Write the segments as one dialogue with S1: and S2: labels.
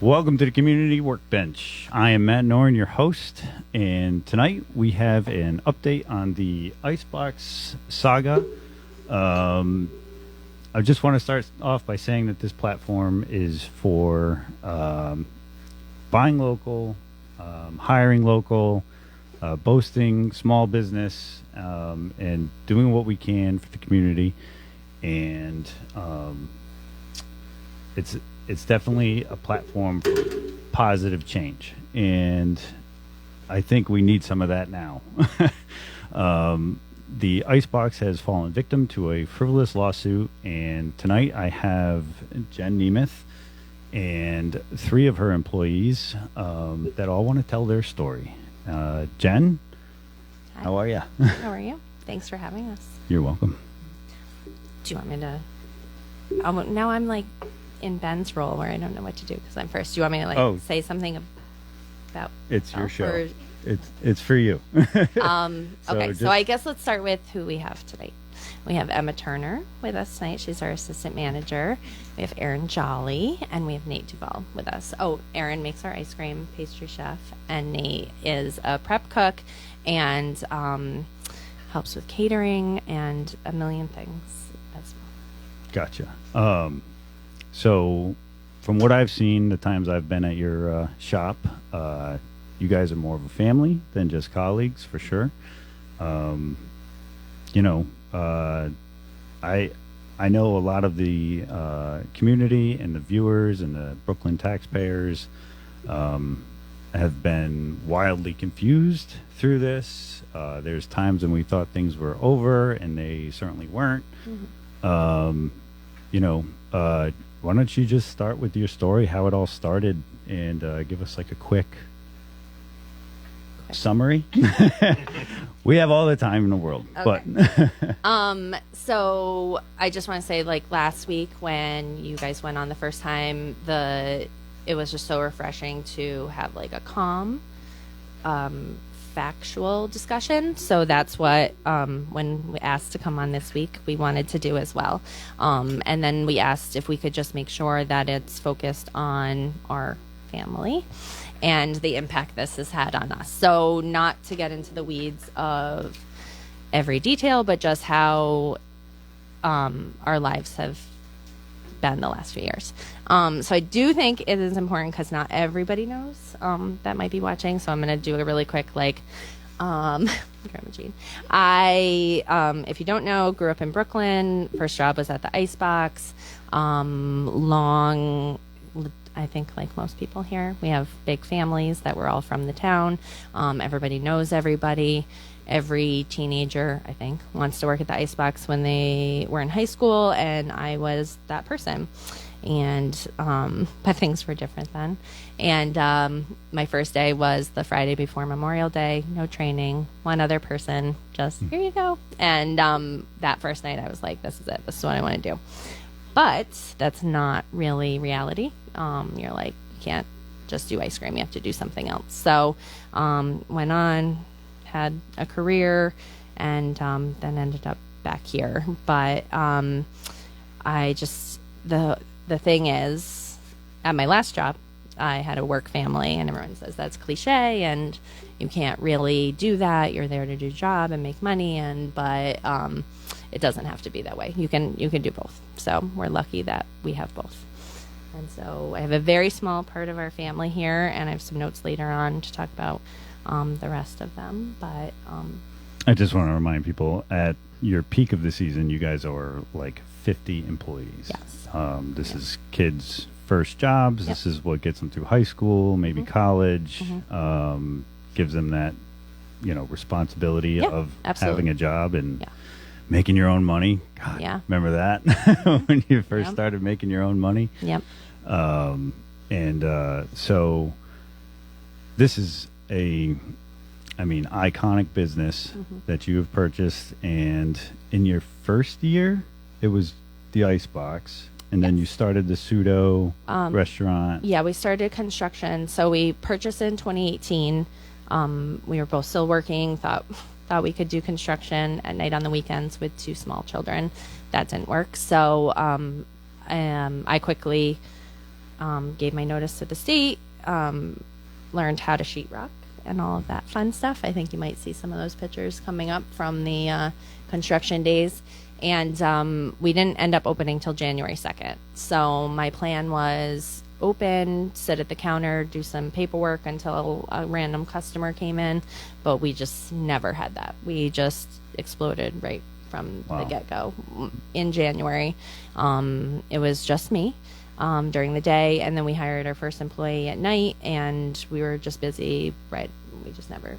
S1: Welcome to the Community Workbench. I am Matt Noren, your host, and tonight we have an update on the Icebox saga. I just want to start off by saying that this platform is for buying local, hiring local, boasting small business, and doing what we can for the community. And it's definitely a platform for positive change, and I think we need some of that now. The Icebox has fallen victim to a frivolous lawsuit, and tonight I have Jen Nemeth and 3 of her employees that all want to tell their story. Jen,
S2: Hi.
S1: how are you?
S2: How are you? Thanks for having us.
S1: You're welcome.
S2: Do you want me to? Now I'm like in Ben's role where I don't know what to do because I'm first. Do you want me to say something about?
S1: It's your show.
S2: Or,
S1: It's for you.
S2: So I guess let's start with who we have tonight. We have Emma Turner with us tonight. She's our assistant manager. We have Aaron Jolly, and we have Nate Duvall with us. Oh, Aaron makes our ice cream, pastry chef, and Nate is a prep cook and helps with catering and a million things as well.
S1: Gotcha. So from what I've seen, the times I've been at your shop, you guys are more of a family than just colleagues, for sure. I know a lot of the community and the viewers and the Brooklyn taxpayers have been wildly confused through this. There's times when we thought things were over, and they certainly weren't. Mm-hmm. Why don't you just start with your story, how it all started, and give us like a quick summary. We have all the time in the world.
S2: Okay.
S1: But
S2: so I just want to say, like last week when you guys went on the first time, it was just so refreshing to have like a calm, factual discussion. So that's what when we asked to come on this week, we wanted to do as well. And then we asked if we could just make sure that it's focused on our family and the impact this has had on us. So not to get into the weeds of every detail, but just how our lives have been the last few years. So I do think it is important because not everybody knows that might be watching. So I'm going to do a really quick, Grandma Jean. If you don't know, grew up in Brooklyn. First job was at the Icebox. I think like most people here, we have big families that we're all from the town. Everybody knows everybody. Every teenager, I think, wants to work at the Icebox when they were in high school, and I was that person. And but things were different then. And my first day was the Friday before Memorial Day. No training. One other person. Just here you go. And that first night, I was like, "This is it. This is what I want to do." But that's not really reality. You're like, you can't just do ice cream. You have to do something else. So went on, had a career, and then ended up back here. But the thing is, at my last job, I had a work family, and everyone says that's cliche, and you can't really do that. You're there to do a job and make money, but it doesn't have to be that way. You can do both. So we're lucky that we have both. And so I have a very small part of our family here, and I have some notes later on to talk about the rest of them. But
S1: I just want to remind people, at your peak of the season, you guys are like 50 employees.
S2: Yes.
S1: This is kids' first jobs.
S2: Yep.
S1: This is what gets them through high school, maybe college, gives them that, responsibility of having a job and making your own money. God, remember that when you first started making your own money?
S2: Yep.
S1: So this is iconic business that you have purchased, and in your first year, it was the Icebox, and then you started the Suto restaurant.
S2: Yeah, we started construction. So we purchased in 2018. We were both still working, thought we could do construction at night on the weekends with 2 small children. That didn't work. So I quickly gave my notice to the state, learned how to sheetrock and all of that fun stuff. I think you might see some of those pictures coming up from the construction days. And we didn't end up opening till January 2nd. So my plan was open, sit at the counter, do some paperwork until a random customer came in. But we just never had that. We just exploded right from the get-go in January. It was just me during the day, and then we hired our first employee at night, and we were just busy. Right, we just never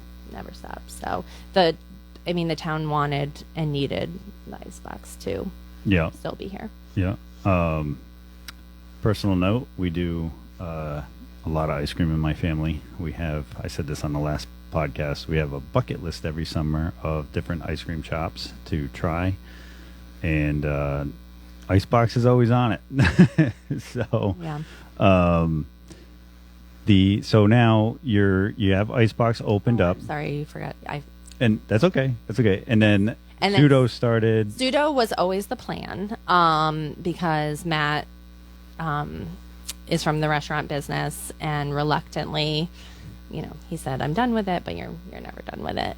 S2: stopped. So the town wanted and needed the Icebox to still be here.
S1: Yeah. Personal note: we do a lot of ice cream in my family. We have, I said this on the last podcast, we have a bucket list every summer of different ice cream shops to try, and Icebox is always on it. So
S2: Yeah.
S1: So now you have Icebox opened up,
S2: Sorry, you forgot.
S1: and that's okay. And then
S2: And then-
S1: Suto started.
S2: Suto was always the plan, because Matt is from the restaurant business, and reluctantly, he said, "I'm done with it," but you're never done with it.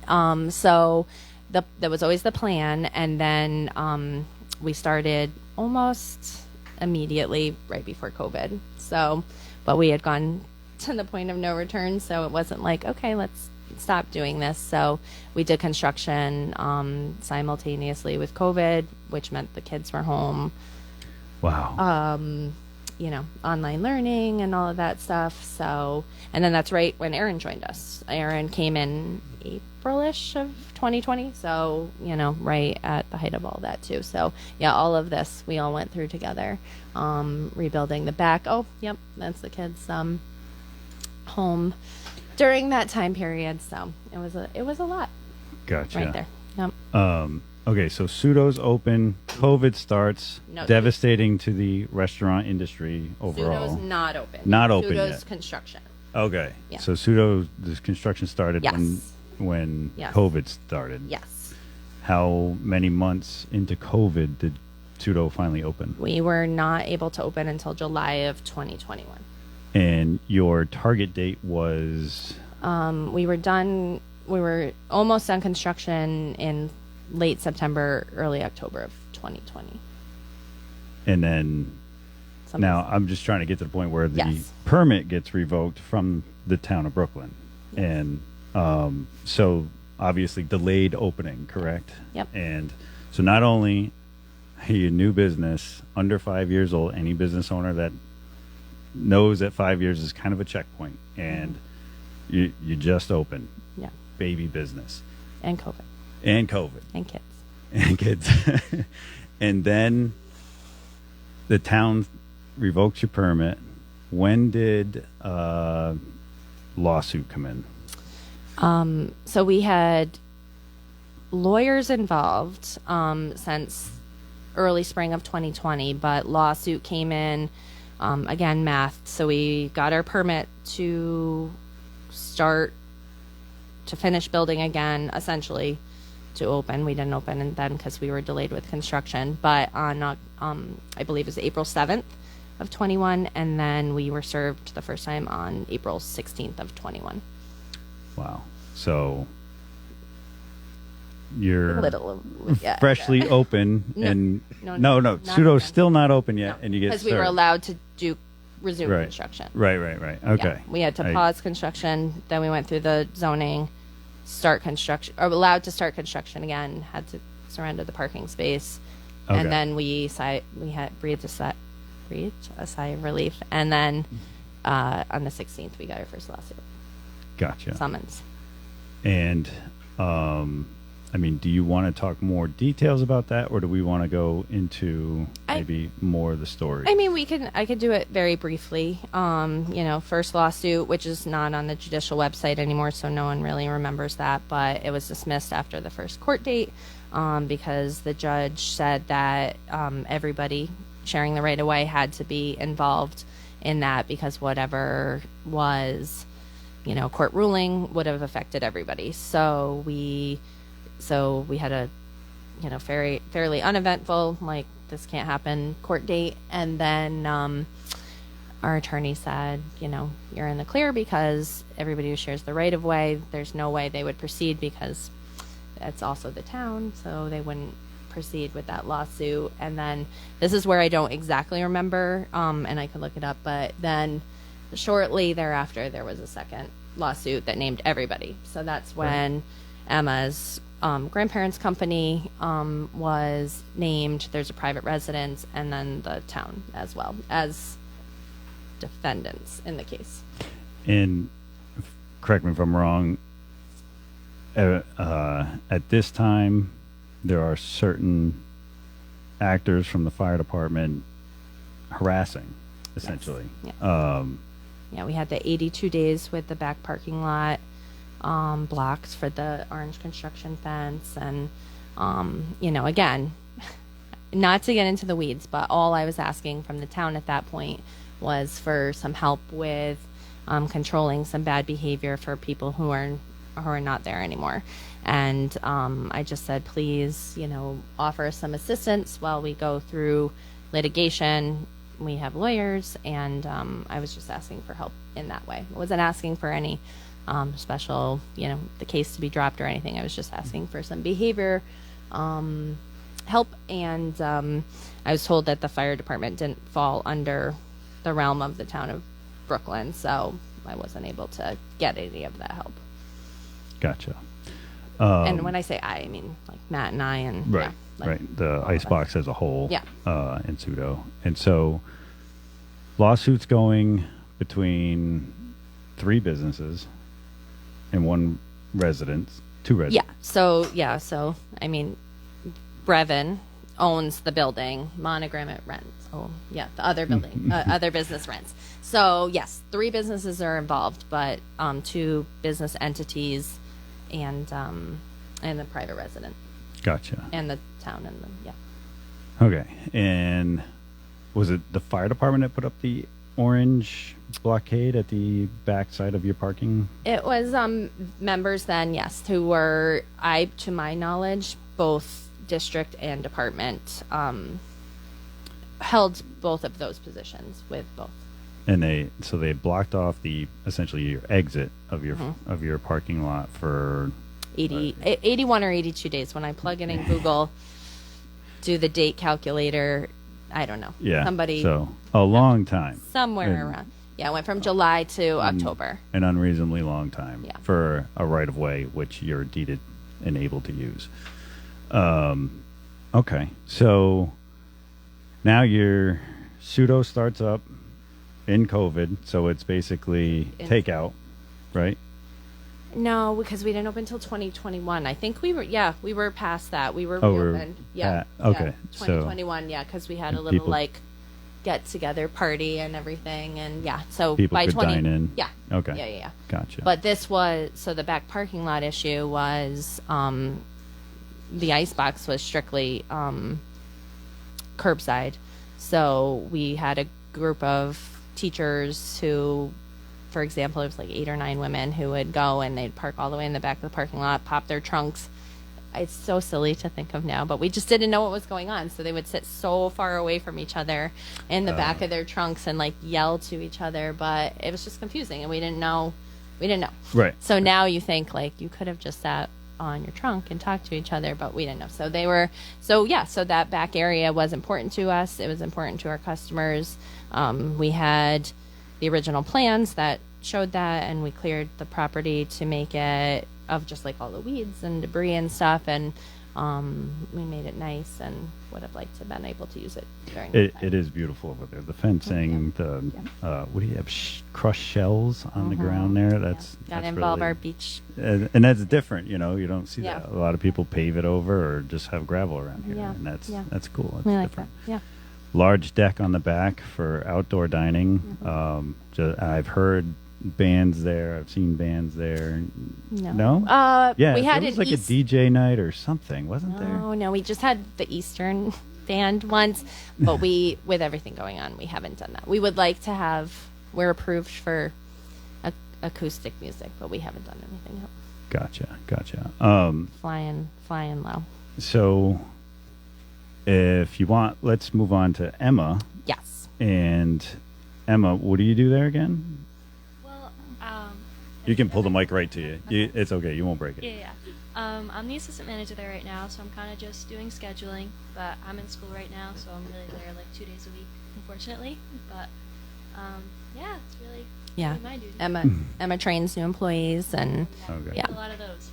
S2: So that was always the plan, and then we started almost immediately right before COVID. So, but we had gone to the point of no return, so it wasn't like, okay, let's stop doing this. So we did construction simultaneously with COVID, which meant the kids were home.
S1: Wow.
S2: Online learning and all of that stuff. So, and then that's right when Aaron joined us. Aaron came in April-ish of 2020. So, right at the height of all that too. So yeah, all of this we all went through together, rebuilding the back. Oh, yep. That's the kids' home during that time period. So it was a lot
S1: Gotcha.
S2: right there. Yep.
S1: Okay, so Suto's open. COVID starts,
S2: No,
S1: devastating to the restaurant industry overall.
S2: Suto's not open.
S1: Not open
S2: Suto's
S1: yet.
S2: construction.
S1: Okay,
S2: Yeah.
S1: so the construction started
S2: Yes.
S1: when
S2: Yes.
S1: COVID started.
S2: Yes.
S1: How many months into COVID did Suto finally open?
S2: We were not able to open until July of 2021.
S1: And your target date was
S2: We were almost done construction in late September, early October of 2020.
S1: and then
S2: Something-
S1: now I'm just trying to get to the point where the
S2: Yes.
S1: permit gets revoked from the town of Brooklyn. And so obviously delayed opening, correct?
S2: Yep.
S1: And so not only are you a new business under 5 years old, any business owner that knows that 5 years is kind of a checkpoint, and you just opened,
S2: Yeah.
S1: baby business,
S2: And COVID.
S1: and COVID,
S2: And kids.
S1: and kids. And then the town revokes your permit. When did lawsuit come in?
S2: So we had lawyers involved since early spring of 2020, but lawsuit came in, again, math. So we got our permit to finish building again, essentially to open. We didn't open and then because we were delayed with construction, but on I believe it was April 7th of 21, and then we were served the first time on April 16th of 21.
S1: Wow. So you're freshly open, and
S2: No, not
S1: Suto's
S2: open.
S1: still not open yet, and you get
S2: because we were
S1: served.
S2: allowed to resume
S1: Right.
S2: construction.
S1: Right. Okay.
S2: Yeah, we had to pause construction. Then we went through the zoning, start construction, or allowed to start construction again. Had to surrender the parking space,
S1: Okay.
S2: and then we had breathed a sigh of relief. And then on the 16th, we got our first lawsuit
S1: Gotcha.
S2: summons.
S1: And do you want to talk more details about that, or do we want to go into maybe more of the story?
S2: I could do it very briefly. First lawsuit, which is not on the judicial website anymore, so no one really remembers that, but it was dismissed after the first court date because the judge said that everybody sharing the right of way had to be involved in that, because whatever was, court ruling would have affected everybody. So we had a, fairly uneventful, like, this can't happen court date. And then our attorney said, you're in the clear because everybody who shares the right of way, there's no way they would proceed because it's also the town, so they wouldn't proceed with that lawsuit. And then this is where I don't exactly remember, and I could look it up, but then shortly thereafter there was a second lawsuit that named everybody. So that's when Emma's grandparents' company was named. There's a private residence, and then the town as well as defendants in the case.
S1: And correct me if I'm wrong, at this time, there are certain actors from the fire department harassing, essentially.
S2: Yes. Yeah. We had the 82 days with the back parking lot blocks for the orange construction fence. And, again, not to get into the weeds, but all I was asking from the town at that point was for some help with controlling some bad behavior for people who are not there anymore. And I just said, please, offer some assistance while we go through litigation. We have lawyers, and I was just asking for help in that way. I wasn't asking for any special, the case to be dropped or anything. I was just asking for some behavior help. And I was told that the fire department didn't fall under the realm of the town of Brooklyn, so I wasn't able to get any of that help.
S1: Gotcha.
S2: And when I say I mean like Matt and I, and
S1: right, right, the Icebox as a whole, and suto. And so lawsuits going between 3 businesses and 1 residence, 2 residents.
S2: So I mean, Brevin owns the building. Monogram it rents. Oh, yeah, the other building, other business rents. So yes, 3 businesses are involved, but 2 business entities and the private resident.
S1: Gotcha.
S2: And the town and the
S1: Okay. And was it the fire department that put up the orange blockade at the back side of your parking?
S2: It was members then, yes, who were, to my knowledge, both district and department held both of those positions with both.
S1: And they blocked off essentially your exit of your parking lot for
S2: 81 or 82 days. When I plug it in Google, do the date calculator, I don't know.
S1: Yeah.
S2: So
S1: a long time.
S2: Somewhere around. Yeah, it went from July to October.
S1: An unreasonably long time for a right of way which you're deeded and able to use. Okay. So now your suto starts up in COVID, so it's basically takeout, right?
S2: No, because we didn't open until 2021. I think we were past that. We were reopened.
S1: Okay.
S2: 2021, because we had a little get together party and everything, and so
S1: people
S2: by
S1: could dine in.
S2: Yeah.
S1: Okay.
S2: Yeah.
S1: Gotcha.
S2: But the back parking lot issue was the Icebox was strictly curbside. So we had a group of teachers who, for example, it was like 8 or 9 women who would go and they'd park all the way in the back of the parking lot, pop their trunks. It's so silly to think of now, but we just didn't know what was going on. So they would sit so far away from each other in the back of their trunks and yell to each other. But it was just confusing, and we didn't know.
S1: Right.
S2: So now you think you could have just sat on your trunk and talked to each other, but we didn't know. So so that back area was important to us. It was important to our customers. We had the original plans that showed that, and we cleared the property to make it of just all the weeds and debris and stuff, and we made it nice, and would have liked to have been able to use it during that time.
S1: It is beautiful over there. The fencing, what do you have? Crushed shells on the ground there. That's
S2: gotta involve our beach,
S1: and that's different. You don't see that. A lot of people pave it over or just have gravel around here, and that's cool. That's different.
S2: That. Yeah.
S1: Large deck on the back for outdoor dining. I've heard bands there. I've seen bands there. No?
S2: Yeah, we had
S1: it was a DJ night or something, wasn't there?
S2: No, we just had the Eastern band once, but with everything going on, we haven't done that. We would like to have. We're approved for acoustic music, but we haven't done anything else.
S1: Gotcha.
S2: Flying low.
S1: So, if you want, let's move on to Emma.
S2: Yes.
S1: And Emma, what do you do there again?
S3: Well,
S1: You can pull the mic right to you. It's okay. You won't break it.
S3: yeah. I'm the assistant manager there right now, so I'm kind of just doing scheduling. But I'm in school right now, so I'm really there like 2 days a week, unfortunately. But yeah, it's really
S2: Yeah.
S3: really my duty.
S2: Emma trains new employees, and
S1: Okay.
S2: yeah.
S3: A lot of those.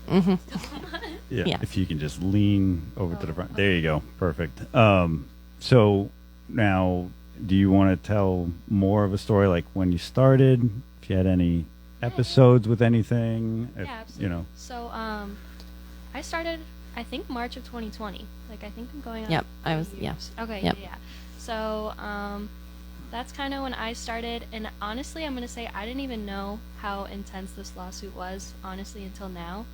S1: Yeah,
S2: Yeah.
S1: if you can just lean over to the front. There you go. Perfect. So now, do you want to tell more of a story, like when you started? If you had any episodes with anything? If,
S3: Yeah, absolutely.
S1: you know.
S3: So I started, I think March of 2020. Like I think I'm going on.
S2: Yep, I
S3: 3
S2: was- yeah.
S3: years. Okay.
S2: Yep.
S3: Yeah. So that's kind of when I started, and honestly, I'm gonna say I didn't even know how intense this lawsuit was, honestly, until now.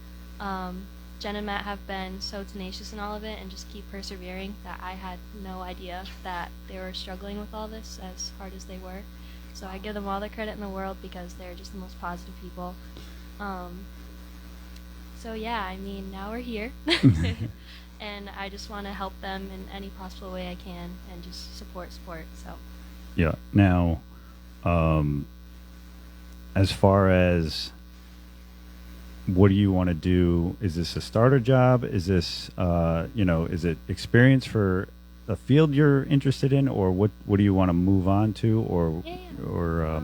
S3: Jen and Matt have been so tenacious in all of it and just keep persevering that I had no idea that they were struggling with all this as hard as they were. So I give them all the credit in the world because they're just the most positive people. So yeah, I mean, now we're here. And I just want to help them in any possible way I can and just support. So
S1: Yeah. Now, as far as what do you want to do? Is this a starter job? Is this, is it experience for a field you're interested in, or what do you want to move on to, or,
S3: Yeah.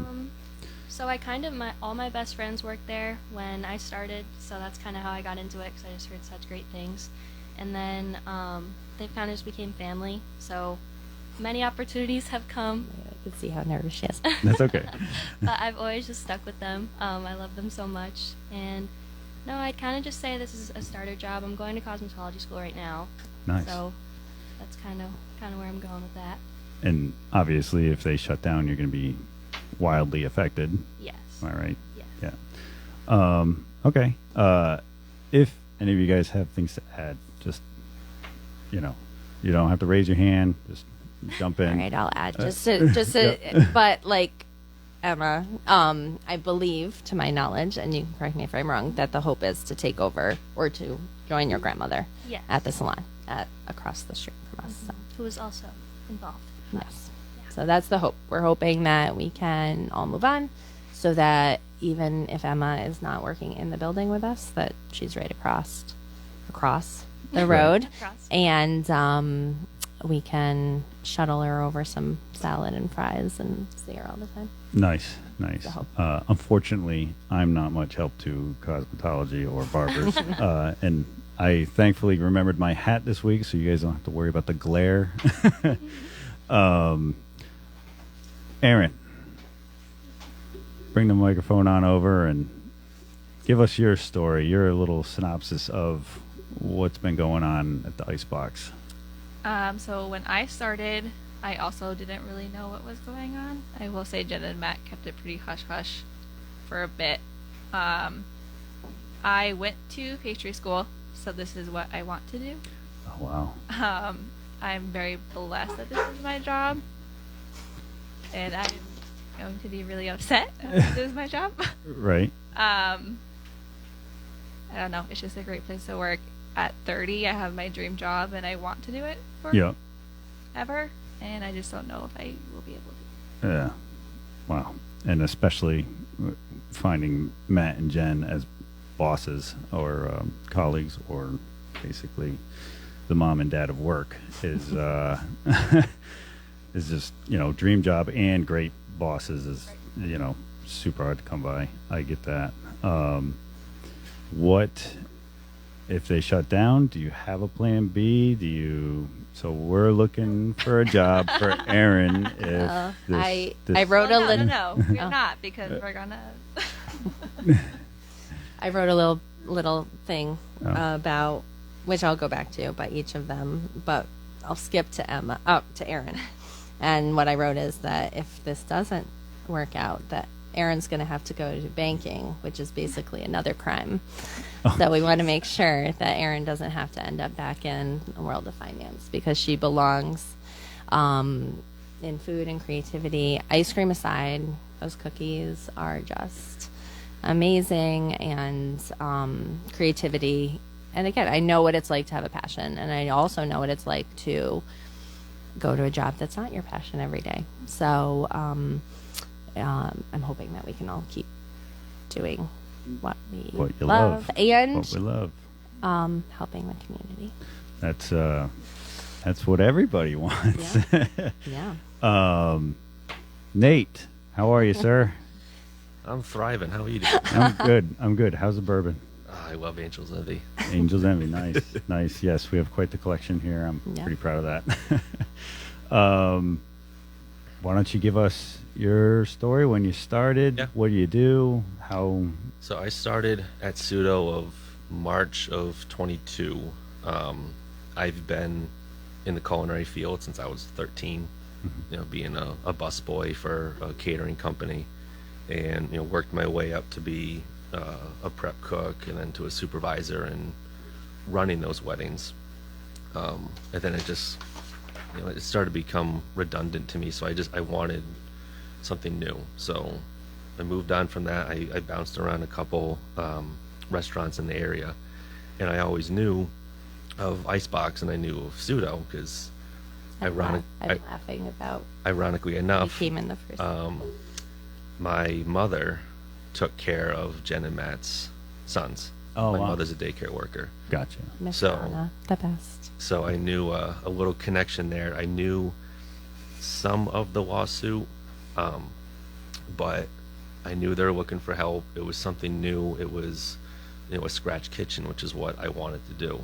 S3: So I kind of all my best friends worked there when I started, so that's kind of how I got into it because I just heard such great things. And then they've kind of just became family. So many opportunities have come.
S2: I can see how nervous she is.
S1: That's okay.
S3: But I've always just stuck with them. I love them so much. And no, I'd kind of just say this is a starter job. I'm going to cosmetology school right now.
S1: Nice.
S3: So that's kind of where I'm going with that.
S1: And obviously, if they shut down, you're going to be wildly affected.
S3: Yes.
S1: Am I right?
S3: Yes.
S1: Yeah. Okay. If any of you guys have things to add, just, you don't have to raise your hand. Just jump in.
S2: All right, I'll add but like Emma, I believe, to my knowledge, and you can correct me if I'm wrong, that the hope is to take over or to join your grandmother
S3: Yes.
S2: at the salon across the street from us. So.
S3: Who is also involved.
S2: Yes.
S3: Yeah.
S2: So that's the hope. We're hoping that we can all move on so that even if Emma is not working in the building with us, that she's right across the road.
S3: Across.
S2: And we can shuttle her over some salad and fries and see her all the time.
S1: Nice.
S2: The hope.
S1: Unfortunately, I'm not much help to cosmetology or barbers. And I thankfully remembered my hat this week, so you guys don't have to worry about the glare. Aaron, bring the microphone on over and give us your story, your little synopsis of what's been going on at the Icebox.
S4: So when I started, I also didn't really know what was going on. I will say Jen and Matt kept it pretty hush-hush for a bit. I went to pastry school, so this is what I want to do.
S1: Oh, wow.
S4: I'm very blessed that this is my job, and I'm going to be really upset if this is my job.
S1: Right.
S4: I don't know. It's just a great place to work. At 30, I have my dream job, and I want to do it forever, and I just don't know if I will be able to.
S1: Yeah. Wow. And especially finding Matt and Jen as bosses or colleagues or basically the mom and dad of work is is just, dream job and great bosses is, super hard to come by. I get that. What if they shut down? Do you have a plan B? So we're looking for a job for Aaron. If
S2: I
S1: this
S2: wrote a
S4: No,
S2: little.
S4: we're not, because we're gonna.
S2: I wrote a little thing
S1: Oh.
S2: about which I'll go back to by each of them, but I'll skip to Aaron. And what I wrote is that if this doesn't work out, that Aaron's going to have to go to banking, which is basically another crime. So we want to make sure that Aaron doesn't have to end up back in the world of finance because she belongs in food and creativity. Ice cream aside, those cookies are just amazing, and creativity. And again, I know what it's like to have a passion, and I also know what it's like to go to a job that's not your passion every day. So I'm hoping that we can all keep doing what we
S1: What you
S2: love, and
S1: what we love.
S2: helping the community.
S1: That's what everybody wants.
S2: Yeah.
S1: Nate, how are you, sir?
S5: I'm thriving. How are you doing?
S1: I'm good. How's the bourbon?
S5: I love Angel's Envy.
S1: Angel's Envy, nice, nice. Yes, we have quite the collection here. I'm
S2: Yeah.
S1: pretty proud of that. Why don't you give us your story when you started?
S5: Yeah.
S1: What do you do? How?
S5: So I started at Suto of March of 22. I've been in the culinary field since I was 13. You know, being a busboy for a catering company, and worked my way up to be a prep cook, and then to a supervisor and running those weddings. And then it just it started to become redundant to me, so I wanted something new. So I moved on from that. I bounced around a couple restaurants in the area, and I always knew of Icebox and I knew of Suto because
S2: I'm laughing about
S5: ironically
S2: you
S5: enough,
S2: came in the first.
S5: my mother took care of Jen and Matt's sons.
S1: Oh,
S5: my
S1: wow.
S5: mother's a daycare worker.
S1: Gotcha.
S2: Miss
S5: so-
S2: Donna, the best.
S5: So I knew a little connection there. I knew some of the lawsuit, but I knew they were looking for help. It was something new. It was, a scratch kitchen, which is what I wanted to do.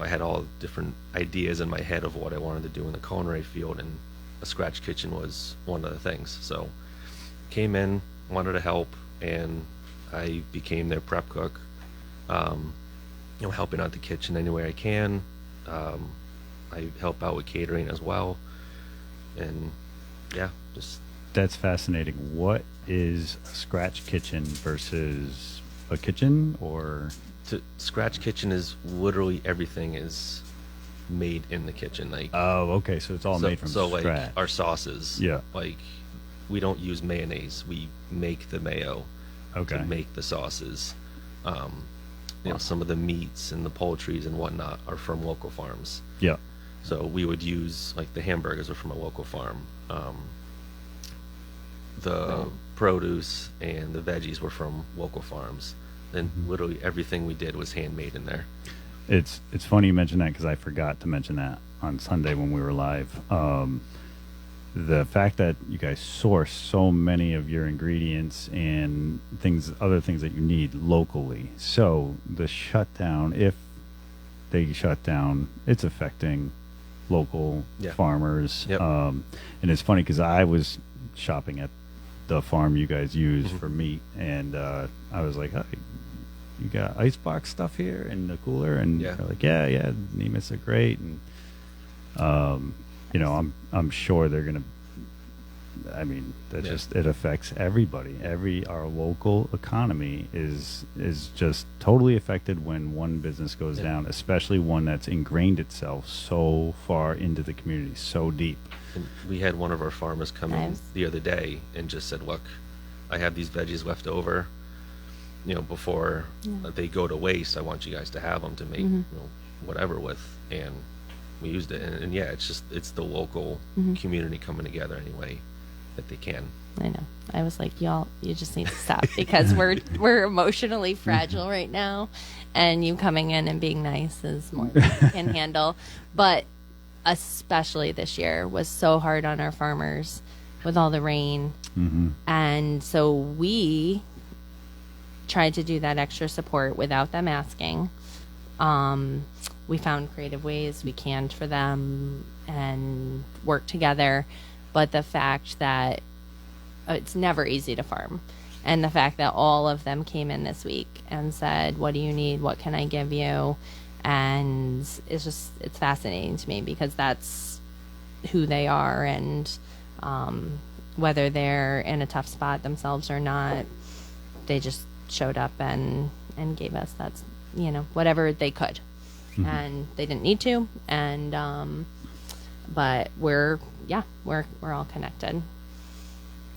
S5: I had all different ideas in my head of what I wanted to do in the culinary field, and a scratch kitchen was one of the things. So came in, wanted to help, and I became their prep cook. Helping out the kitchen any way I can. I help out with catering as well, and yeah, just
S1: That's fascinating. What is a scratch kitchen versus a kitchen, or?
S5: scratch kitchen is literally everything is made in the kitchen. Like
S1: Oh, okay. So it's all made from
S5: so
S1: scratch.
S5: like our sauces.
S1: Yeah.
S5: Like we don't use mayonnaise. We make the mayo
S1: Okay.
S5: to make the sauces. Some of the meats and the poultries and whatnot are from local farms.
S1: Yeah.
S5: So we would use, like, the hamburgers are from a local farm. The produce and the veggies were from local farms. And literally everything we did was handmade in there.
S1: It's funny you mention that because I forgot to mention that on Sunday when we were live. The fact that you guys source so many of your ingredients and other things that you need locally. So the shutdown, if they shut down, it's affecting local
S5: Yeah.
S1: farmers.
S5: Yep.
S1: And it's funny because I was shopping at the farm you guys use for meat, and I was like, "Hey, you got icebox stuff here in the cooler?" And
S5: Yeah.
S1: they're like, yeah, Nemus are great. And I'm sure they're gonna. I mean, that
S5: Yeah.
S1: just it affects everybody. Our local economy is just totally affected when one business goes
S5: Yeah.
S1: down, especially one that's ingrained itself so far into the community, so deep.
S5: And we had one of our farmers come in
S2: Nice.
S5: the other day and just said, "Look, I have these veggies left over. Before they go to waste, I want you guys to have them to make whatever with." And we used it, and yeah, it's the local community coming together any way that they can.
S2: I know. I was like, y'all, you just need to stop because we're emotionally fragile right now, and you coming in and being nice is more than we can handle. But especially this year was so hard on our farmers with all the rain, and so we tried to do that extra support without them asking. We found creative ways. We canned for them and worked together. But the fact that it's never easy to farm, and the fact that all of them came in this week and said, "What do you need? What can I give you?" And it's fascinating to me because that's who they are, and whether they're in a tough spot themselves or not, they just showed up and gave us whatever they could, and they didn't need to, and but we're all connected.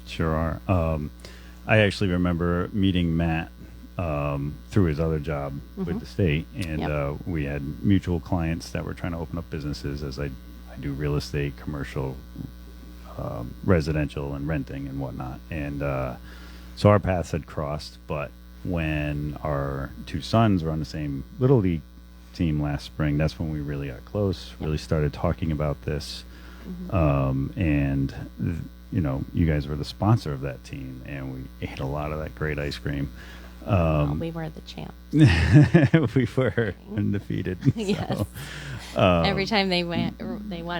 S1: Sure are. I actually remember meeting Matt through his other job with the state, and
S2: Yep.
S1: we had mutual clients that were trying to open up businesses, as I do real estate, commercial, residential and renting and whatnot. And so our paths had crossed, but when our two sons were on the same Little League team last spring, that's when we really got close, really started talking about this. And you guys were the sponsor of that team, and we ate a lot of that great ice cream.
S2: We were the champs.
S1: We were undefeated.
S2: Yes.
S1: So,
S2: Every time they won,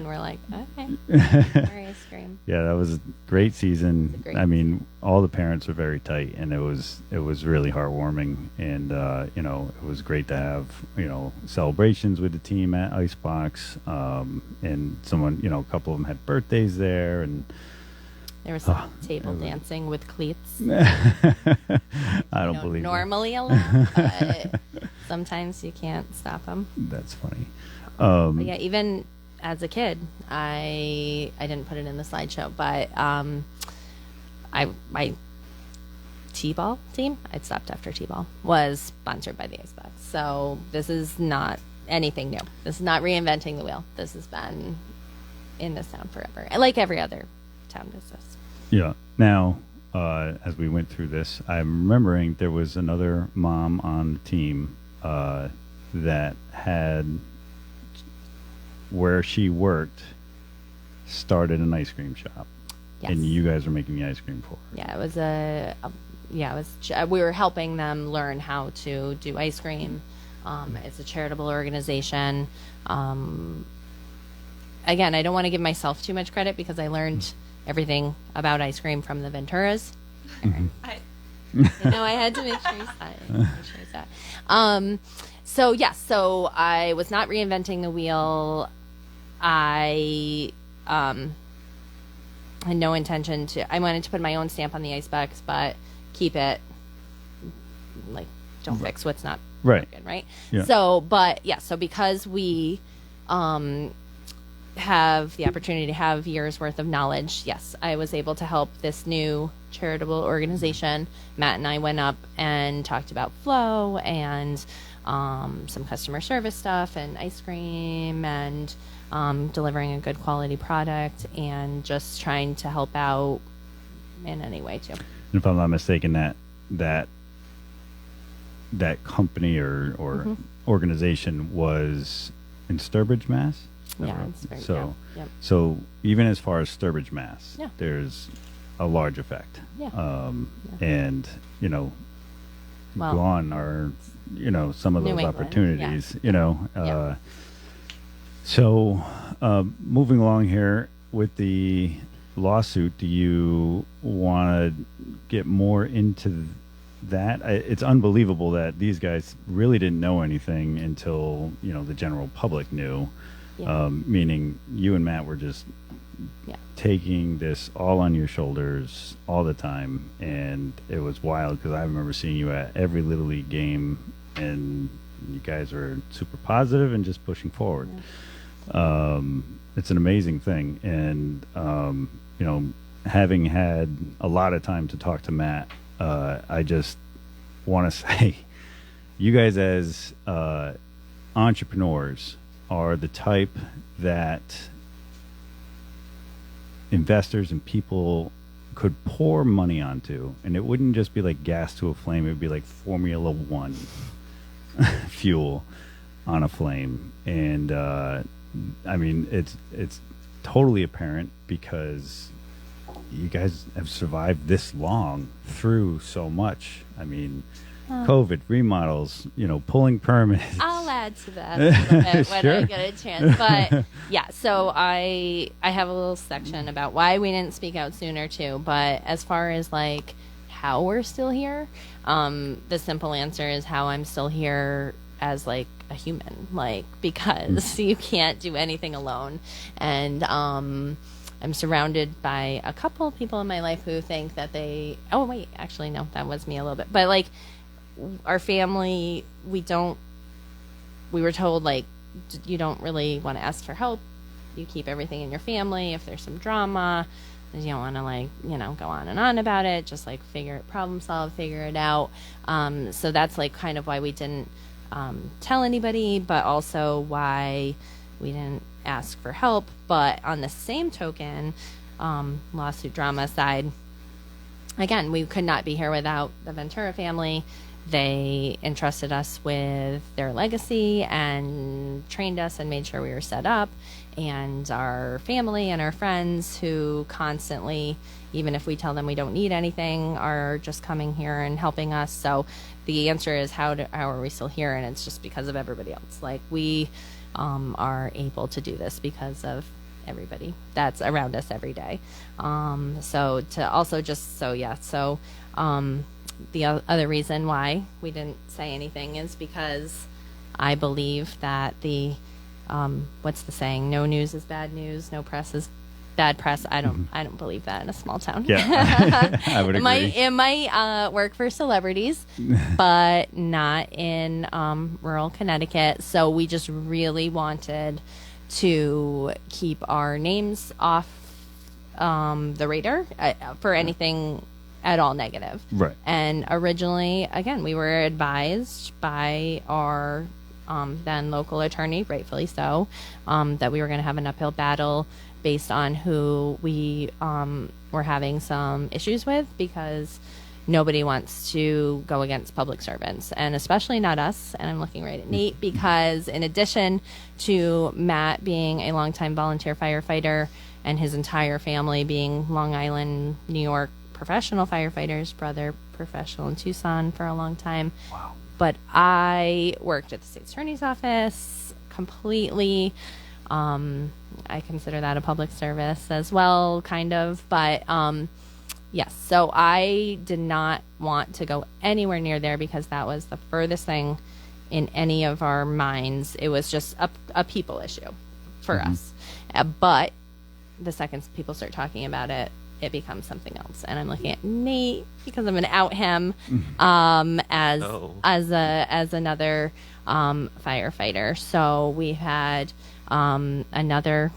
S2: we're like, okay, more ice cream.
S1: yeah, that was a great season.
S2: It's a great
S1: I mean, all the parents were very tight, and it was really heartwarming. And it was great to have celebrations with the team at Icebox. And someone, a couple of them had birthdays there, and
S2: There was some table dancing with cleats.
S1: I don't believe it.
S2: Normally allowed, but sometimes you can't stop them.
S1: That's funny.
S2: But yeah, even as a kid, I didn't put it in the slideshow, but my T-ball team, I'd stopped after T-ball, was sponsored by the Icebox. So this is not anything new. This is not reinventing the wheel. This has been in this town forever, like every other town business.
S1: Yeah. Now, as we went through this, I'm remembering there was another mom on the team that had, where she worked, started an ice cream shop.
S2: Yes.
S1: And you guys were making the ice cream for her.
S2: Yeah, it was we were helping them learn how to do ice cream. It's a charitable organization. Again, I don't want to give myself too much credit because I learned everything about ice cream from the Venturas. I had to make sure you saw it. So I was not reinventing the wheel. I had no intention to. I wanted to put my own stamp on the Icebox, but keep it don't fix what's not
S1: Right.
S2: broken, right?
S1: Yeah.
S2: So because we have the opportunity to have years worth of knowledge, yes, I was able to help this new charitable organization. Matt and I went up and talked about flow and some customer service stuff and ice cream and delivering a good quality product and just trying to help out in any way too.
S1: And if I'm not mistaken, that company or organization was in Sturbridge, Mass. Is that
S2: Yeah,
S1: right?
S2: it's very,
S1: So,
S2: yep.
S1: so even as far as Sturbridge, Mass,
S2: Yeah.
S1: there's a large effect.
S2: Yeah.
S1: And
S2: Well,
S1: gone are some of
S2: New
S1: those
S2: England,
S1: opportunities.
S2: Yeah.
S1: So moving along here with the lawsuit, do you want to get more into that? It's unbelievable that these guys really didn't know anything until the general public knew.
S2: Yeah.
S1: Meaning you and Matt were just taking this all on your shoulders all the time, and it was wild because I remember seeing you at every Little League game, and you guys were super positive and just pushing forward.
S2: Yeah.
S1: It's an amazing thing, and having had a lot of time to talk to Matt, I just want to say, you guys as entrepreneurs are the type that investors and people could pour money onto, and it wouldn't just be like gas to a flame. It would be like Formula One fuel on a flame. And I mean, it's totally apparent because you guys have survived this long through so much. I mean, COVID, remodels, pulling permits.
S2: I'll add to that a little bit when
S1: Sure.
S2: I get a chance. But yeah, so I have a little section about why we didn't speak out sooner too. But as far as like how we're still here, the simple answer is how I'm still here as like a human, like because you can't do anything alone. And I'm surrounded by a couple people in my life who think that actually no, that was me a little bit. But like our family, we were told like you don't really want to ask for help. You keep everything in your family. If there's some drama, you don't want to like, go on and on about it. Just like problem solve, figure it out. So that's like kind of why we didn't tell anybody, but also why we didn't ask for help. But on the same token, lawsuit drama aside, again, we could not be here without the Ventura family. They entrusted us with their legacy and trained us and made sure we were set up. And our family and our friends who constantly, even if we tell them we don't need anything, are just coming here and helping us. So the answer is how are we still here? And it's just because of everybody else. Like, we are able to do this because of everybody that's around us every day. So to also just, so yeah, so the other reason why we didn't say anything is because I believe that the what's the saying? No news is bad news. No press is bad press. I don't believe that in a small town.
S1: Yeah, I would agree.
S2: It might work for celebrities, but not in rural Connecticut. So we just really wanted to keep our names off the radar for anything at all negative.
S1: Right.
S2: And originally, again, we were advised by our then local attorney, rightfully so, that we were going to have an uphill battle based on who we were having some issues with, because nobody wants to go against public servants, and especially not us. And I'm looking right at Nate, because in addition to Matt being a longtime volunteer firefighter and his entire family being Long Island, New York professional firefighters, brother professional in Tucson for a long time.
S1: Wow.
S2: But I worked at the state's attorney's office completely. I consider that a public service as well, kind of. But yes, so I did not want to go anywhere near there, because that was the furthest thing in any of our minds. It was just a people issue for us. But the second people start talking about it, it becomes something else. And I'm looking at Nate, because I'm going to out him as another firefighter. So we had another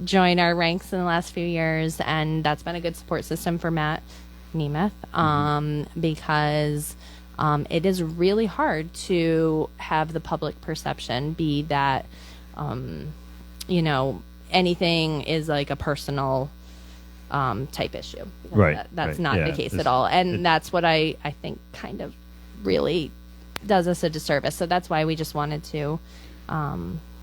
S2: join our ranks in the last few years, and that's been a good support system for Matt Nemeth, because it is really hard to have the public perception be that anything is like a personal type issue.
S1: Right.
S2: That's
S1: right.
S2: not
S1: Yeah.
S2: the case at all. And that's what I think kind of really does us a disservice. So that's why we just wanted to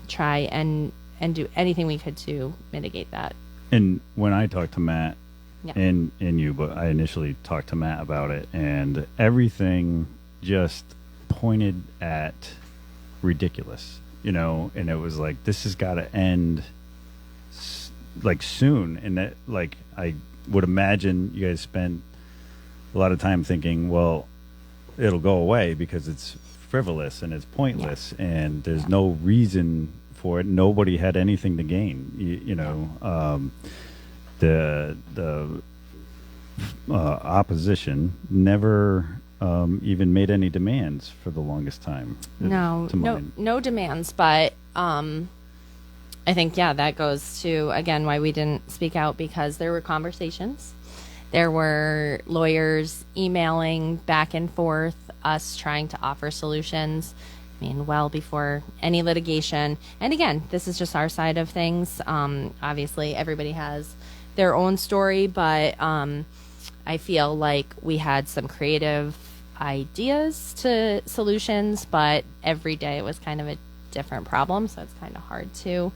S2: try and do anything we could to mitigate that.
S1: And when I talked to Matt
S2: Yeah.
S1: and you, but I initially talked to Matt about it, and everything just pointed at ridiculous, and it was like, this has got to end like soon. And that, like, I would imagine you guys spent a lot of time thinking, well, it'll go away because it's frivolous and it's pointless, and there's no reason for it. Nobody had anything to gain. The opposition never even made any demands for the longest time.
S2: No demands, but I think, that goes to, again, why we didn't speak out, because there were conversations. There were lawyers emailing back and forth, us trying to offer solutions, well before any litigation. And again, this is just our side of things. Obviously, everybody has their own story, but I feel like we had some creative ideas to solutions, but every day it was kind of a different problem, so it's kind of hard to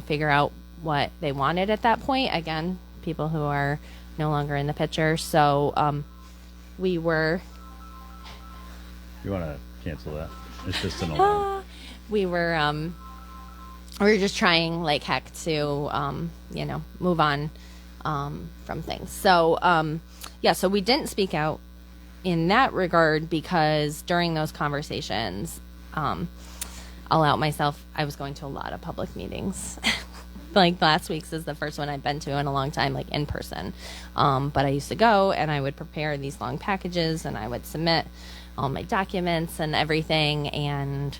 S2: figure out what they wanted at that point. Again, people who are no longer in the picture. So we were
S1: You want to cancel that? It's just an alarm.
S2: we were just trying like heck to move on from things. So so we didn't speak out in that regard, because during those conversations, I'll out myself, I was going to a lot of public meetings. Like last week's is the first one I've been to in a long time, like in person. But I used to go and I would prepare these long packages and I would submit all my documents and everything. And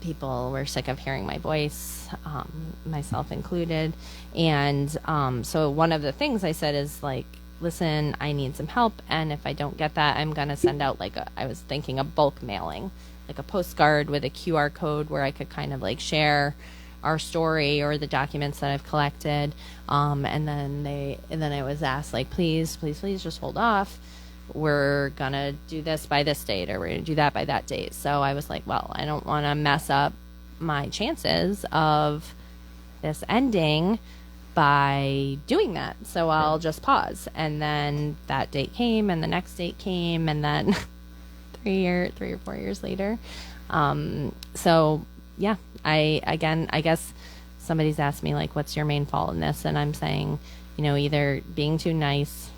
S2: people were sick of hearing my voice, myself included. And so one of the things I said is like, listen, I need some help. And if I don't get that, I'm going to send out I was thinking a bulk mailing, like a postcard with a QR code where I could kind of like share our story or the documents that I've collected. And then I was asked, like, please just hold off. We're gonna do this by this date, or we're gonna do that by that date. So I was like, well, I don't want to mess up my chances of this ending by doing that. So I'll just pause. And then that date came, and the next date came, and then 3 or 4 years later. So yeah, I guess somebody's asked me, like, what's your main fault in this? And I'm saying, either being too nice.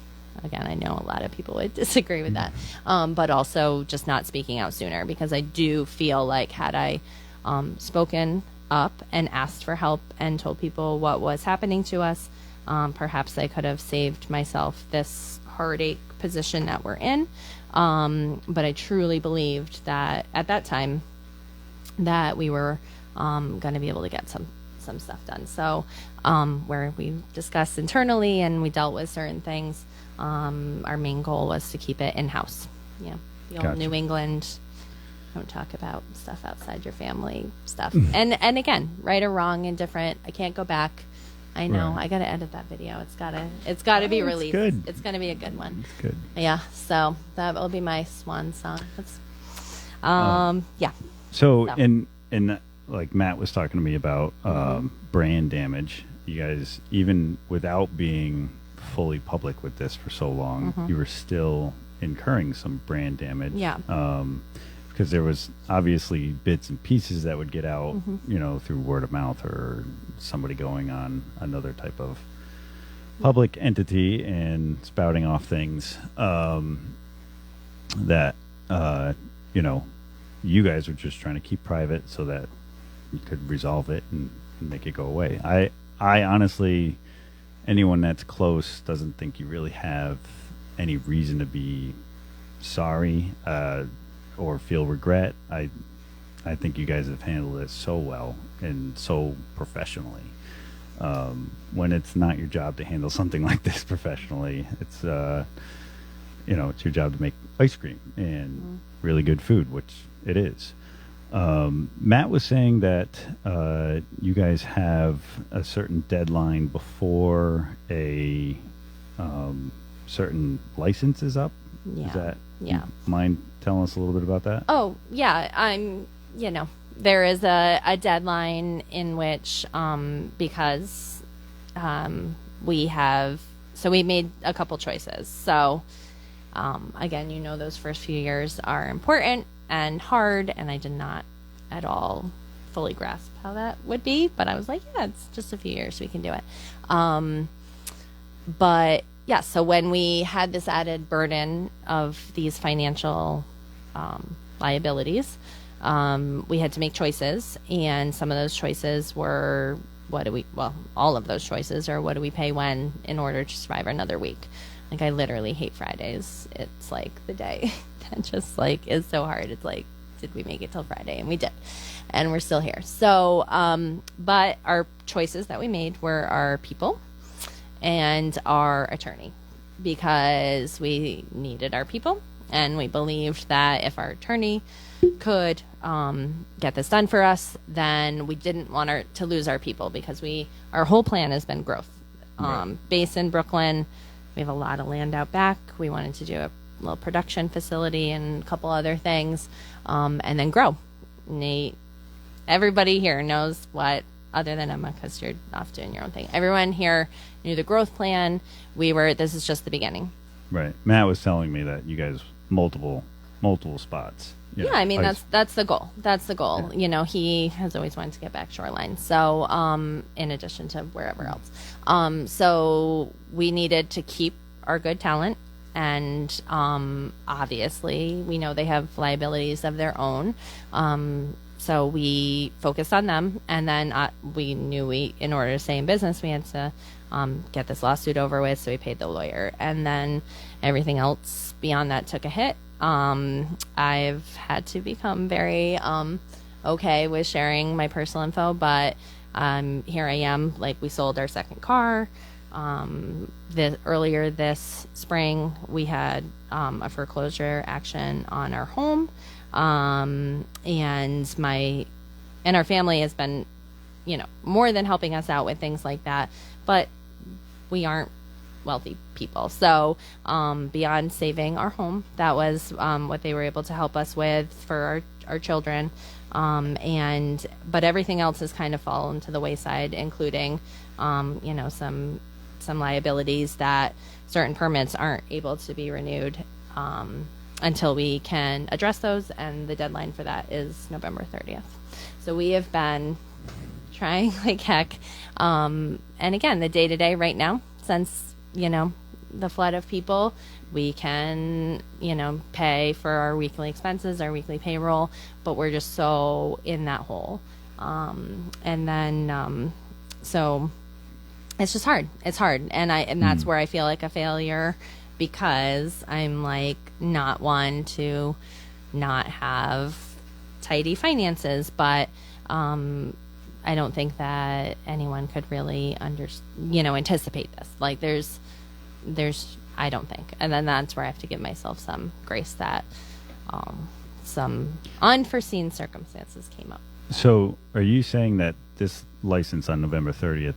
S2: Again, I know a lot of people would disagree with that. But also just not speaking out sooner, because I do feel like had I spoken up and asked for help and told people what was happening to us, perhaps I could have saved myself this heartache position that we're in. But I truly believed that at that time that we were going to be able to get some stuff done. So where we discussed internally and we dealt with certain things, our main goal was to keep it in-house. The old
S1: Gotcha.
S2: New England, don't talk about stuff outside your family stuff. And again, right or wrong, indifferent, I can't go back. I know.
S1: Right.
S2: I got to edit that video. It's got to be
S1: it's
S2: released.
S1: good.
S2: It's going to be a good one.
S1: It's good.
S2: Yeah. So that will be my swan song. Yeah.
S1: So,
S2: So.
S1: and like Matt was talking to me about brand damage. You guys, even without being fully public with this for so long, you were still incurring some brand damage.
S2: Yeah.
S1: Because there was obviously bits and pieces that would get out, through word of mouth or somebody going on another type of public entity and spouting off things that, you guys were just trying to keep private so that you could resolve it and make it go away. I honestly, anyone that's close doesn't think you really have any reason to be sorry or feel regret. I think you guys have handled it so well and so professionally. When it's not your job to handle something like this professionally, it's it's your job to make ice cream and really good food, which it is. Matt was saying that you guys have a certain deadline before a certain license is up.
S2: Yeah.
S1: Is that?
S2: Yeah.
S1: Mind telling us a little bit about that?
S2: Oh, yeah. There is a deadline in which, because we made a couple choices. So, again, those first few years are important and hard, and I did not at all fully grasp how that would be. But I was like, yeah, it's just a few years, we can do it. But yeah, so when we had this added burden of these financial liabilities, we had to make choices, and some of those choices were all of those choices are what do we pay when in order to survive another week. Like, I literally hate Fridays. It's like the day that just like is so hard. It's like, did we make it till Friday? And we did, and we're still here. So, but our choices that we made were our people and our attorney, because we needed our people, and we believed that if our attorney could get this done for us, then we didn't want to lose our people, because our whole plan has been growth. Based in Brooklyn, we have a lot of land out back. We wanted to do a little production facility and a couple other things, and then grow. Everybody here knows what, other than Emma, because you're off doing your own thing. Everyone here knew the growth plan. This is just the beginning.
S1: Right. Matt was telling me that you guys multiple spots.
S2: Yeah, I mean, that's the goal. That's the goal.
S1: Yeah.
S2: He has always wanted to get back shoreline. So, in addition to wherever else. So we needed to keep our good talent, and obviously we know they have liabilities of their own. So we focused on them, and then we knew in order to stay in business, we had to get this lawsuit over with. So we paid the lawyer, and then everything else beyond that took a hit. I've had to become very okay with sharing my personal info, but here I am. Like, we sold our second car. Earlier this spring, we had a foreclosure action on our home, and our family has been more than helping us out with things like that. But we aren't wealthy people. So beyond saving our home, that was what they were able to help us with for our children. But everything else has kind of fallen to the wayside, including, some liabilities that certain permits aren't able to be renewed until we can address those. And the deadline for that is November 30th. So we have been trying like heck. And again, the day-to-day right now, since, the flood of people, we can, pay for our weekly expenses, our weekly payroll, but we're just so in that hole. So it's just hard. It's hard. And that's where I feel like a failure, because I'm like not one to not have tidy finances, but, I don't think that anyone could really anticipate this. Like there's, I don't think. And then that's where I have to give myself some grace that some unforeseen circumstances came up.
S1: So are you saying that this license on November 30th,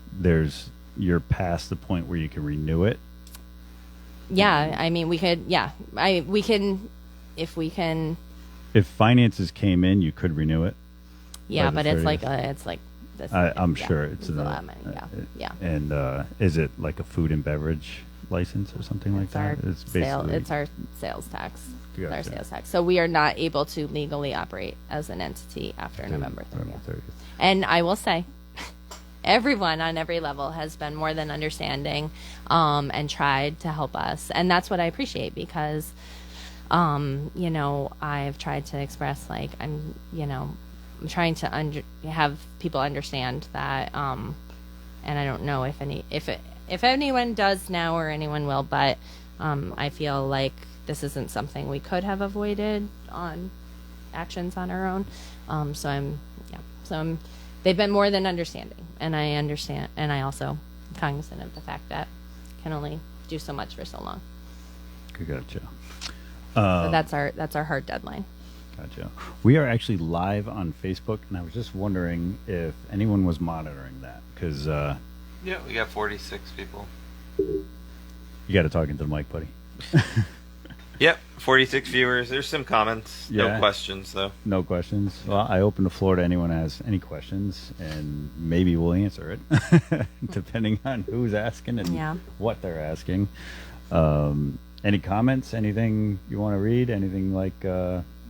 S1: you're past the point where you can renew it?
S2: Yeah. I mean, we could, we can, if we can.
S1: If finances came in, you could renew it?
S2: Yeah, but it's
S1: 30th?
S2: like this.
S1: I'm sure it's
S2: a lot of money. Yeah.
S1: And is it like a food and beverage license or something like that?
S2: It's our sales tax.
S1: Gotcha.
S2: It's our sales tax. So we are not able to legally operate as an entity after November 30th. And I will say, everyone on every level has been more than understanding and tried to help us. And that's what I appreciate, because, I've tried to express like I'm trying to have people understand that, and I don't know if anyone does now or anyone will, but I feel like this isn't something we could have avoided on actions on our own. They've been more than understanding, and I understand, and I also cognizant of the fact that can only do so much for so long.
S1: Gotcha.
S2: So that's our hard deadline.
S1: Gotcha. We are actually live on Facebook, and I was just wondering if anyone was monitoring that, because
S6: yeah, we got 46 people.
S1: You got to talk into the mic, buddy.
S6: Yep, 46 viewers. There's some comments.
S1: Yeah.
S6: No questions, though.
S1: No questions. Well, I open the floor to anyone who has any questions, and maybe we'll answer it, depending on who's asking and what they're asking. Any comments? Anything you want to read? Anything like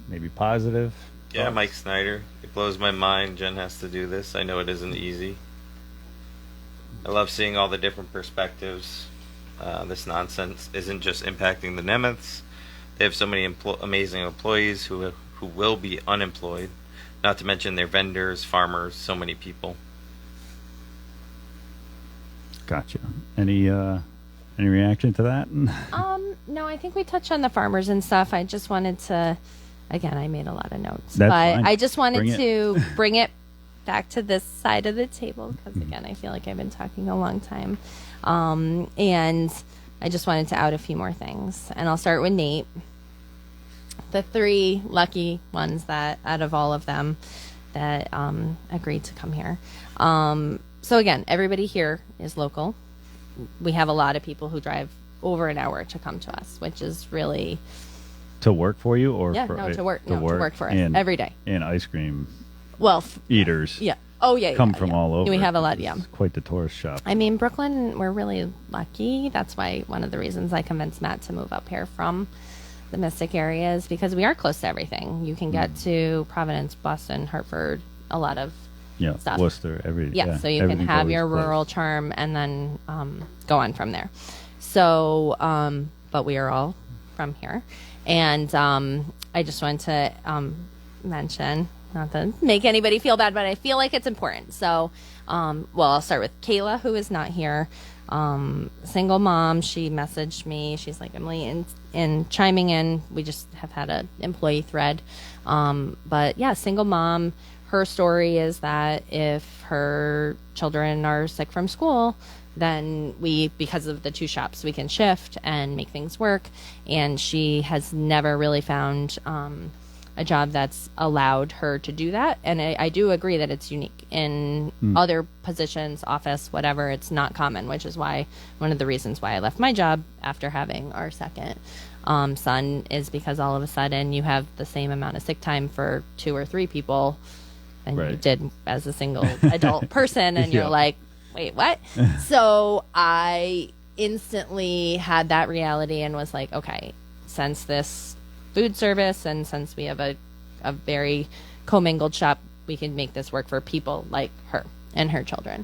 S1: maybe positive?
S6: Yeah,
S1: thoughts?
S6: Mike Snyder. It blows my mind Jen has to do this. I know it isn't easy. I love seeing all the different perspectives. This nonsense isn't just impacting the Nemeths. They have so many amazing employees who will be unemployed, not to mention their vendors, farmers, so many people.
S1: Gotcha. Any reaction to that?
S2: No, I think we touched on the farmers and stuff. I just wanted to, again, I made a lot of notes,
S1: That's
S2: but
S1: fine.
S2: I just wanted to bring it back to this side of the table, because again, I feel like I've been talking a long time. And I just wanted to out a few more things, and I'll start with Nate. The 3 lucky ones that out of all of them that agreed to come here. So again, everybody here is local. We have a lot of people who drive over an hour to come to us, which is really
S1: To work for you, or
S2: to work for us
S1: and,
S2: every day.
S1: And ice cream
S2: Well,
S1: eaters.
S2: Yeah. Oh yeah.
S1: Come from all over.
S2: We have a lot. Yeah.
S1: It's quite the tourist shop.
S2: I mean, Brooklyn, we're really lucky. That's why one of the reasons I convinced Matt to move up here from the Mystic area is because we are close to everything. You can get to Providence, Boston, Hartford, a lot of stuff.
S1: Worcester,
S2: so you can have your rural charm and then go on from there. So, but we are all from here, and I just wanted to mention, not to make anybody feel bad, but I feel like it's important. So, I'll start with Kayla, who is not here. Single mom. She messaged me. She's like, Emily, in chiming in. We just have had an employee thread. But yeah, single mom. Her story is that if her children are sick from school, then because of the 2 shops, we can shift and make things work. And she has never really found a a job that's allowed her to do that. And I do agree that it's unique in other positions, office, whatever. It's not common, which is why one of the reasons why I left my job after having our second son is because all of a sudden you have the same amount of sick time for 2 or 3 people than you
S1: Right.
S2: did as a single adult person. And you're
S1: Yeah.
S2: like, wait, what? So I instantly had that reality and was like, okay, since this food service and since we have a very commingled shop, we can make this work for people like her and her children.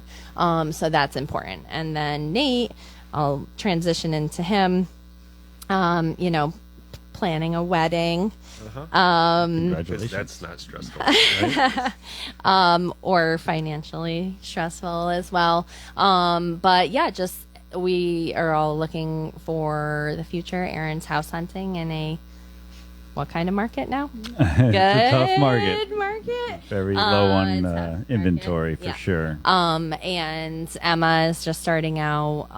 S2: So that's important. And then Nate, I'll transition into him, planning a wedding.
S5: Because
S1: Congratulations.
S5: that's not stressful.
S2: Or financially stressful as well. But yeah, just we are all looking for the future. Aaron's house hunting in what kind of market now?
S1: It's a tough market.
S2: Good market.
S1: Very low on
S2: it's tough
S1: inventory
S2: market.
S1: for
S2: Yeah.
S1: sure.
S2: And Emma is just starting out.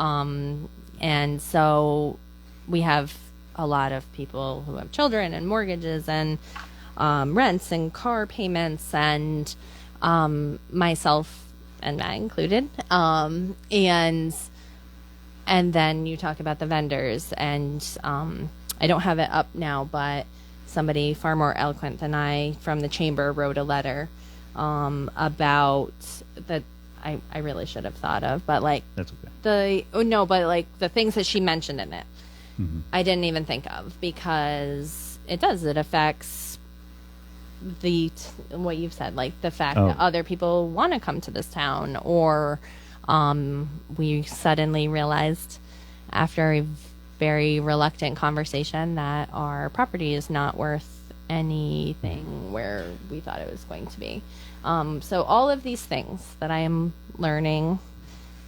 S2: And so we have a lot of people who have children and mortgages and rents and car payments and myself and Matt included. And then you talk about the vendors, and I don't have it up now, but somebody far more eloquent than I from the chamber wrote a letter about that I really should have thought of, but like
S1: That's okay.
S2: but like the things that she mentioned in it, I didn't even think of, because it affects what you've said, like the fact that other people want to come to this town, or we suddenly realized after a very reluctant conversation that our property is not worth anything where we thought it was going to be. So all of these things that I am learning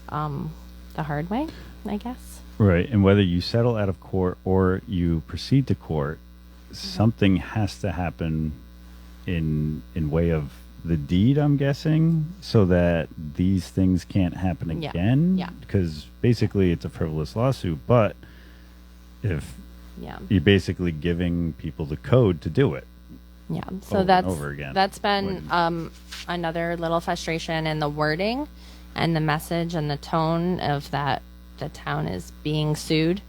S2: the hard way, I guess.
S1: Right. And whether you settle out of court or you proceed to court, something has to happen in way of the deed, I'm guessing, so that these things can't happen
S2: Yeah.
S1: again.
S2: Yeah.
S1: Because basically it's a frivolous lawsuit, but if
S2: Yeah.
S1: you're basically giving people the code to do it.
S2: Yeah. So
S1: over and
S2: that's
S1: over again.
S2: that's been another little frustration in the wording and the message and the tone of that the town is being sued.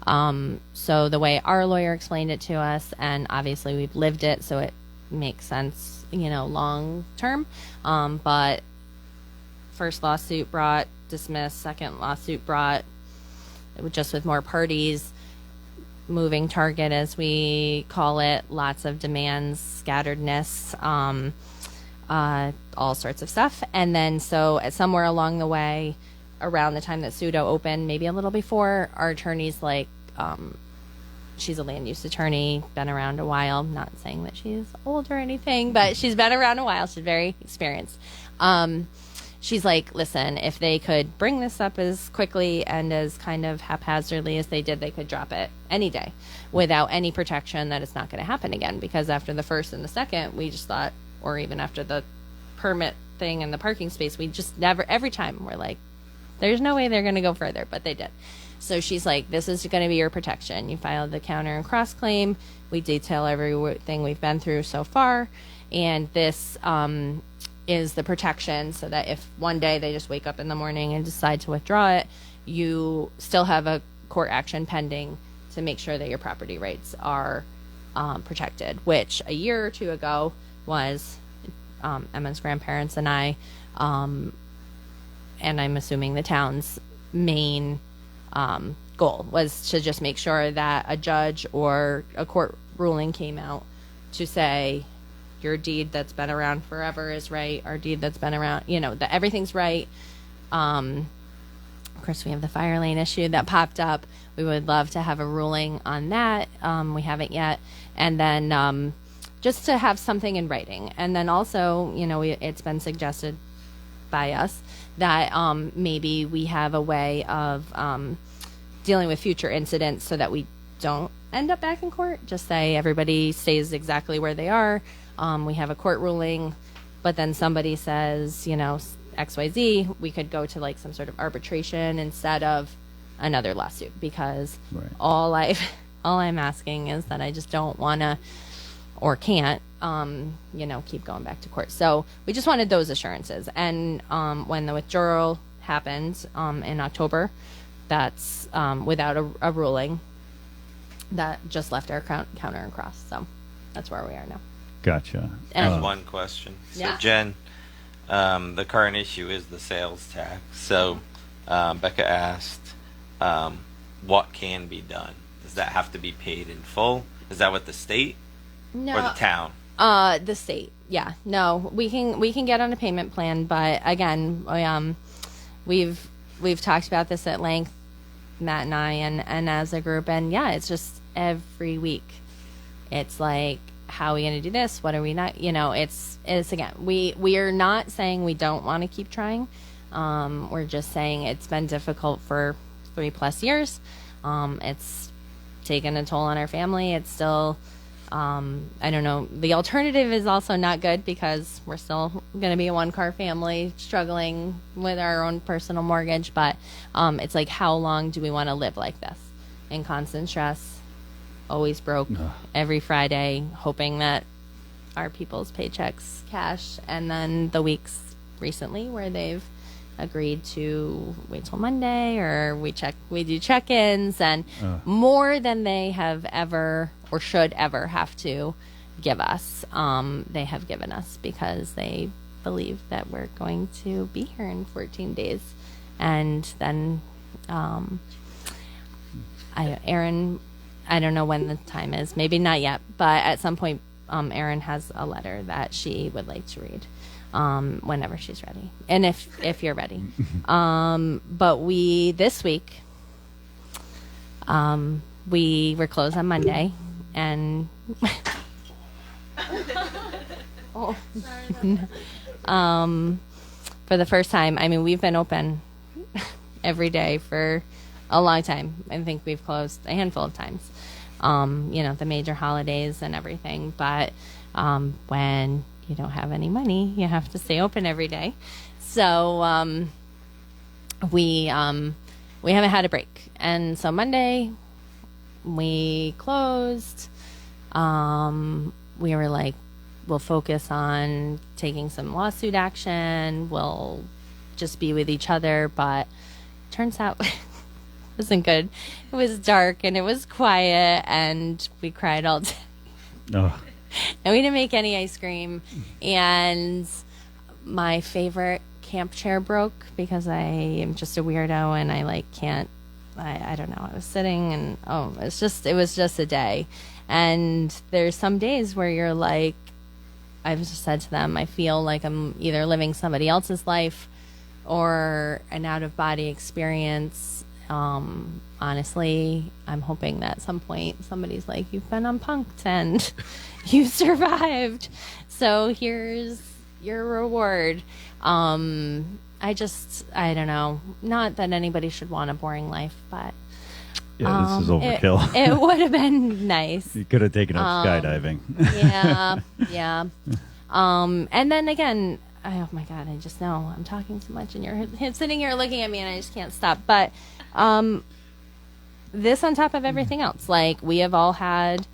S2: So the way our lawyer explained it to us, and obviously we've lived it, so it makes sense, long term. But first lawsuit brought, dismissed, second lawsuit brought, just with more parties, moving target, as we call it, lots of demands, scatteredness, all sorts of stuff. And then so at somewhere along the way, around the time that suto opened, maybe a little before, our attorney's like, she's a land use attorney, been around a while. Not saying that she's old or anything, but she's been around a while. She's very experienced. She's like, listen, if they could bring this up as quickly and as kind of haphazardly as they did, they could drop it any day without any protection that it's not going to happen again. Because after the first and the second, we just thought, or even after the permit thing and the parking space, we just never, every time we're like, there's no way they're going to go further, but they did. So she's like, this is going to be your protection. You filed the counter and cross claim. We detail everything we've been through so far. And this is the protection, so that if one day they just wake up in the morning and decide to withdraw it, you still have a court action pending to make sure that your property rights are protected, which a year or two ago was Emma's grandparents and I, and I'm assuming the town's main goal was to just make sure that a judge or a court ruling came out to say your deed that's been around forever is right, our deed that's been around, that everything's right. Of course, we have the fire lane issue that popped up. We would love to have a ruling on that. We haven't yet. And then just to have something in writing. And then also, it's been suggested by us that maybe we have a way of dealing with future incidents so that we don't end up back in court. Just say everybody stays exactly where they are. We have a court ruling, but then somebody says, XYZ, we could go to like some sort of arbitration instead of another lawsuit, because
S1: Right.
S2: all I'm asking is that I just don't want to or can't keep going back to court. So we just wanted those assurances. And when the withdrawal happened in October, that's without a ruling, that just left our counter and cross. So that's where we are now.
S1: Gotcha.
S2: And-
S6: There's one question. So
S2: Yeah.
S6: Jen, the current issue is the sales tax. So Becca asked, what can be done? Does that have to be paid in full? Is that with the state
S2: No.
S6: or the town?
S2: The state. Yeah. No, we can get on a payment plan, but again, we've talked about this at length, Matt and I, and as a group, and yeah, it's just every week. It's like, how are we going to do this? What are we not? It's again, we are not saying we don't want to keep trying. We're just saying it's been difficult for 3+ years. It's taken a toll on our family. It's still, I don't know. The alternative is also not good because we're still going to be a 1-car family struggling with our own personal mortgage. But it's like, how long do we want to live like this? In constant stress, always broke every Friday, hoping that our people's paychecks cash. And then the weeks recently where they've agreed to wait till Monday, or we do check-ins, and more than they have ever or should ever have to give us, they have given us, because they believe that we're going to be here in 14 days. And then Erin, I don't know when the time is, maybe not yet, but at some point Erin has a letter that she would like to read whenever she's ready, and if you're ready. But this week we were closed on Monday, and for the first time, I mean, we've been open every day for a long time. I think we've closed a handful of times, the major holidays and everything. But when you don't have any money, you have to stay open every day. So we haven't had a break. And so Monday we closed. We were like, we'll focus on taking some lawsuit action. We'll just be with each other. But turns out it wasn't good. It was dark and it was quiet, and we cried all day.
S1: Oh.
S2: And we didn't make any ice cream. And my favorite camp chair broke because I am just a weirdo and I can't, I don't know. I was sitting and it was just a day. And there's some days where you're like, I've just said to them, I feel like I'm either living somebody else's life or an out of body experience. Honestly, I'm hoping that at some point somebody's like, you've been unpunked and you survived, so here's your reward. I don't know. Not that anybody should want a boring life, but
S1: yeah, this is overkill.
S2: It would have been nice.
S1: You could have taken up skydiving.
S2: Yeah. And then again, oh my God, I just know I'm talking too much, and you're sitting here looking at me, and I just can't stop. But this on top of everything else, like, we have all had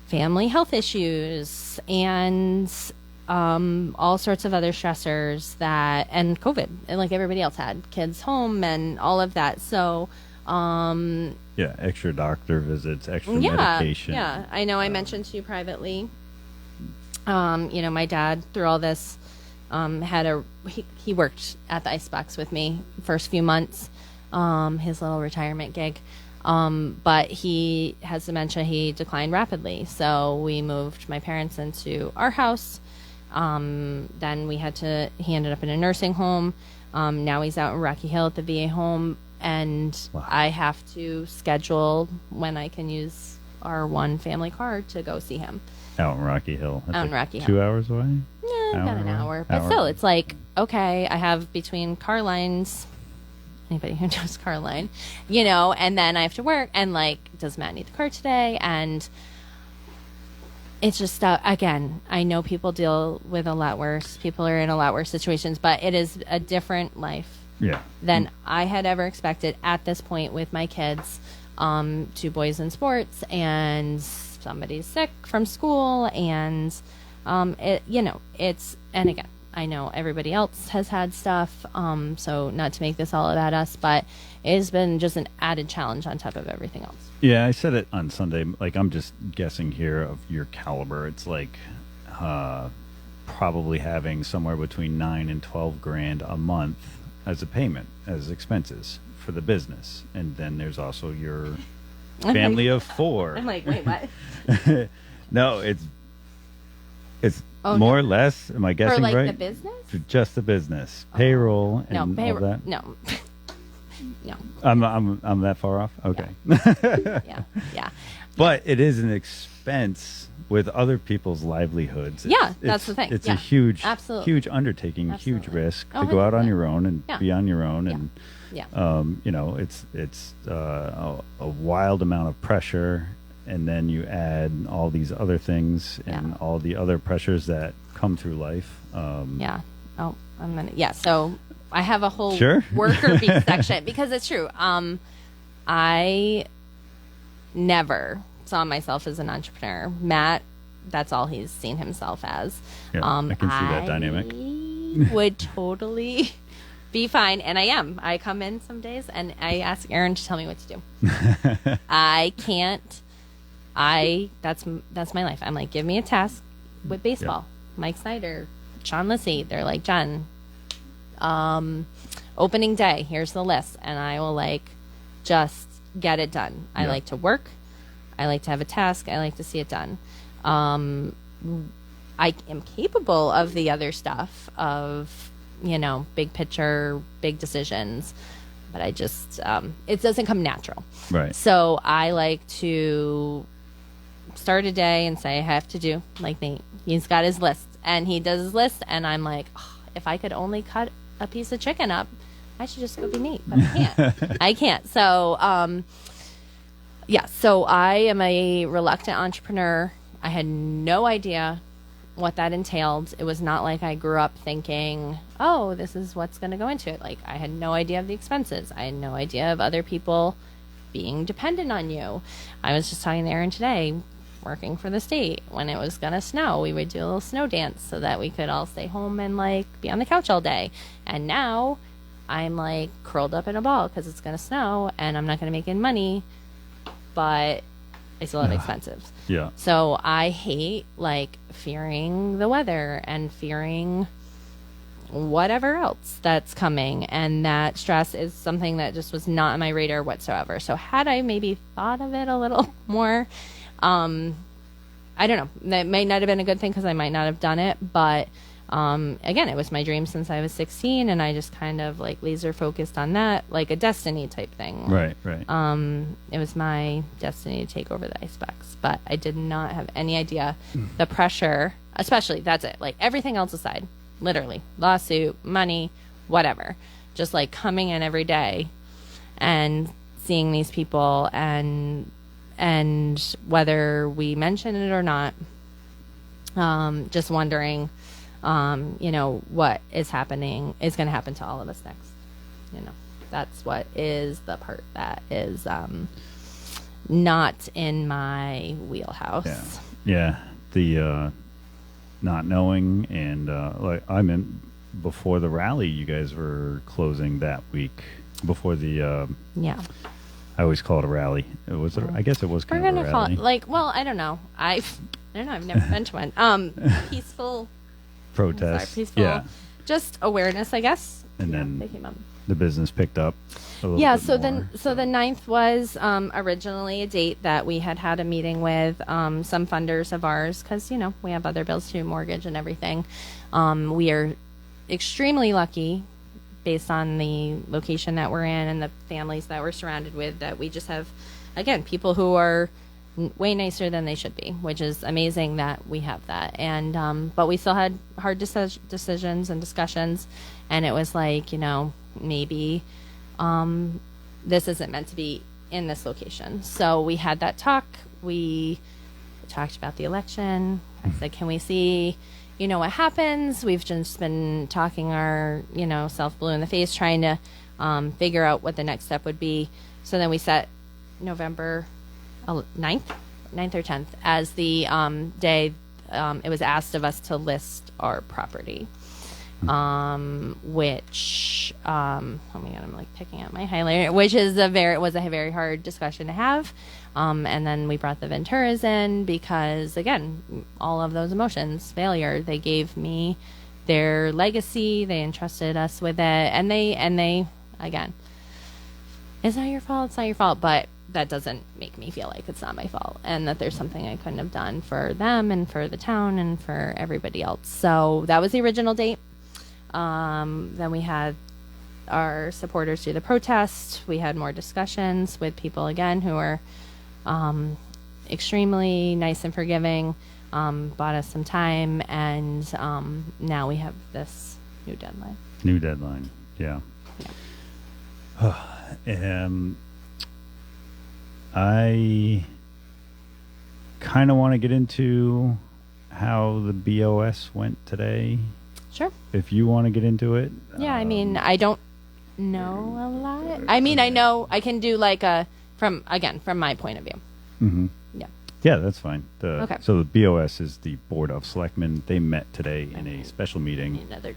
S2: family health issues and all sorts of other stressors and COVID, and like everybody else had kids home and all of that. So
S1: yeah, extra doctor visits, extra medication.
S2: Yeah, I know. I mentioned to you privately. My dad, through all this, he worked at the Icebox with me first few months, his little retirement gig. But he has dementia. He declined rapidly. So we moved my parents into our house. Then he ended up in a nursing home. Now he's out in Rocky Hill at the VA home. And wow. I have to schedule when I can use our one family car to go see him.
S1: Out in Rocky Hill. That's
S2: out in Rocky Hill.
S1: 2 hours away?
S2: Yeah, about an hour. But still, it's like, okay, I have between car lines, anybody who knows car line, and then I have to work. And like, does Matt need the car today? And it's just, again, I know people deal with a lot worse. People are in a lot worse situations, but it is a different life.
S1: Yeah.
S2: Than I had ever expected at this point with my kids, 2 boys in sports and somebody's sick from school, and and again, I know everybody else has had stuff, so not to make this all about us, but it has been just an added challenge on top of everything else.
S1: Yeah, I said it on Sunday. Like, I'm just guessing here of your caliber. It's like probably having somewhere between 9 and 12 grand a month as a payment, as expenses for the business. And then there's also your family of 4.
S2: I'm like, wait, what?
S1: No, it's
S2: Oh,
S1: more
S2: no.
S1: or less. Am I guessing
S2: For like
S1: right?
S2: the business?
S1: For just the business, payroll, and
S2: No,
S1: all that.
S2: No, no.
S1: I'm that far off. Okay,
S2: Yeah.
S1: but it is an expense with other people's livelihoods.
S2: Yeah, that's the thing.
S1: It's
S2: Yeah,
S1: a huge,
S2: absolutely.
S1: huge undertaking, huge
S2: Absolutely.
S1: risk
S2: Oh,
S1: to go out on
S2: 100%.
S1: your own and
S2: Yeah.
S1: be on your own,
S2: Yeah.
S1: and
S2: Yeah.
S1: it's a wild amount of pressure. And then you add all these other things and
S2: Yeah.
S1: all the other pressures that come through life.
S2: Yeah. Oh, I'm gonna. Yeah. So I have a whole
S1: Sure.
S2: worker bee section because it's true. I never saw myself as an entrepreneur. Matt, that's all he's seen himself as.
S1: Yeah, I can see that dynamic.
S2: I would totally be fine, and I am. I come in some days and I ask Aaron to tell me what to do. I can't. That's my life. I'm like, give me a task with baseball. Mike Snyder, Sean Lissy, they're like, Jen, opening day, here's the list, and I will like just get it done. I like to work. I like to have a task. I like to see it done. I am capable of the other stuff of, big picture, big decisions, but I just, it doesn't come natural.
S1: Right.
S2: So I like to start a day and say I have to do like Nate. He's got his list and he does his list, and I'm like, oh, if I could only cut a piece of chicken up, I should just go be Nate, but I can't. I can't. So, so I am a reluctant entrepreneur. I had no idea what that entailed. It was not like I grew up thinking, oh, this is what's going to go into it. Like, I had no idea of the expenses. I had no idea of other people being dependent on you. I was just talking to Aaron today, working for the state. When it was going to snow, we would do a little snow dance so that we could all stay home and like be on the couch all day. And now I'm like curled up in a ball because it's going to snow and I'm not going to make any money, but I still have expenses.
S1: Yeah.
S2: So I hate like fearing the weather and fearing whatever else that's coming, and that stress is something that just was not on my radar whatsoever. So had I maybe thought of it a little more, I don't know, that might not have been a good thing because I might not have done it, but again, it was my dream since I was 16, and I just kind of like laser focused on that, like a destiny type thing.
S1: Right.
S2: It was my destiny to take over the Icebox, but I did not have any idea the pressure, especially, that's it, like everything else aside, literally, lawsuit, money, whatever, just like coming in every day and seeing these people and whether we mention it or not, just wondering, what is happening is going to happen to all of us next. That's what is the part that is not in my wheelhouse.
S1: Yeah. The not knowing, and like I'm in before the rally, you guys were closing that week before the. I always call it a rally. It was. I guess it was
S2: We're
S1: kind of
S2: gonna
S1: a
S2: call
S1: rally.
S2: it like. Well, I don't know. I've never been to one. Peaceful
S1: Protest.
S2: peaceful.
S1: Yeah.
S2: Just awareness, I guess.
S1: And then
S2: they came up.
S1: the business picked up a little
S2: Yeah,
S1: bit
S2: so
S1: more,
S2: the 9th was originally a date that we had a meeting with some funders of ours, because we have other bills too, mortgage and everything. We are extremely lucky, based on the location that we're in and the families that we're surrounded with, that we just have, again, people who are way nicer than they should be, which is amazing that we have that. And but we still had hard decisions and discussions, and it was like, maybe this isn't meant to be in this location. So we had that talk. We talked about the election. I said, can we see what happens? We've just been talking our self blue in the face, trying to figure out what the next step would be. So then we set November 9th 9th or 10th as the day it was asked of us to list our property. Which oh my god, I'm like picking out my highlighter, which is a very hard discussion to have. And then we brought the Venturas in because, again, all of those emotions, failure, they gave me their legacy, they entrusted us with it, and they again, it's not your fault, but that doesn't make me feel like it's not my fault and that there's something I couldn't have done for them and for the town and for everybody else. So that was the original date. Then we had our supporters do the protest. We had more discussions with people again who are extremely nice and forgiving, bought us some time, and now we have this new deadline.
S1: New deadline, yeah. I kind of want to get into how the BOS went today.
S2: Sure.
S1: If you want to get into it.
S2: Yeah, I mean, I don't know a lot. I mean, I know I can do like from my point of view.
S1: Mm-hmm.
S2: Yeah.
S1: Yeah, that's fine.
S2: Okay.
S1: So the BOS is the Board of Selectmen. They met today in a special meeting.
S2: Another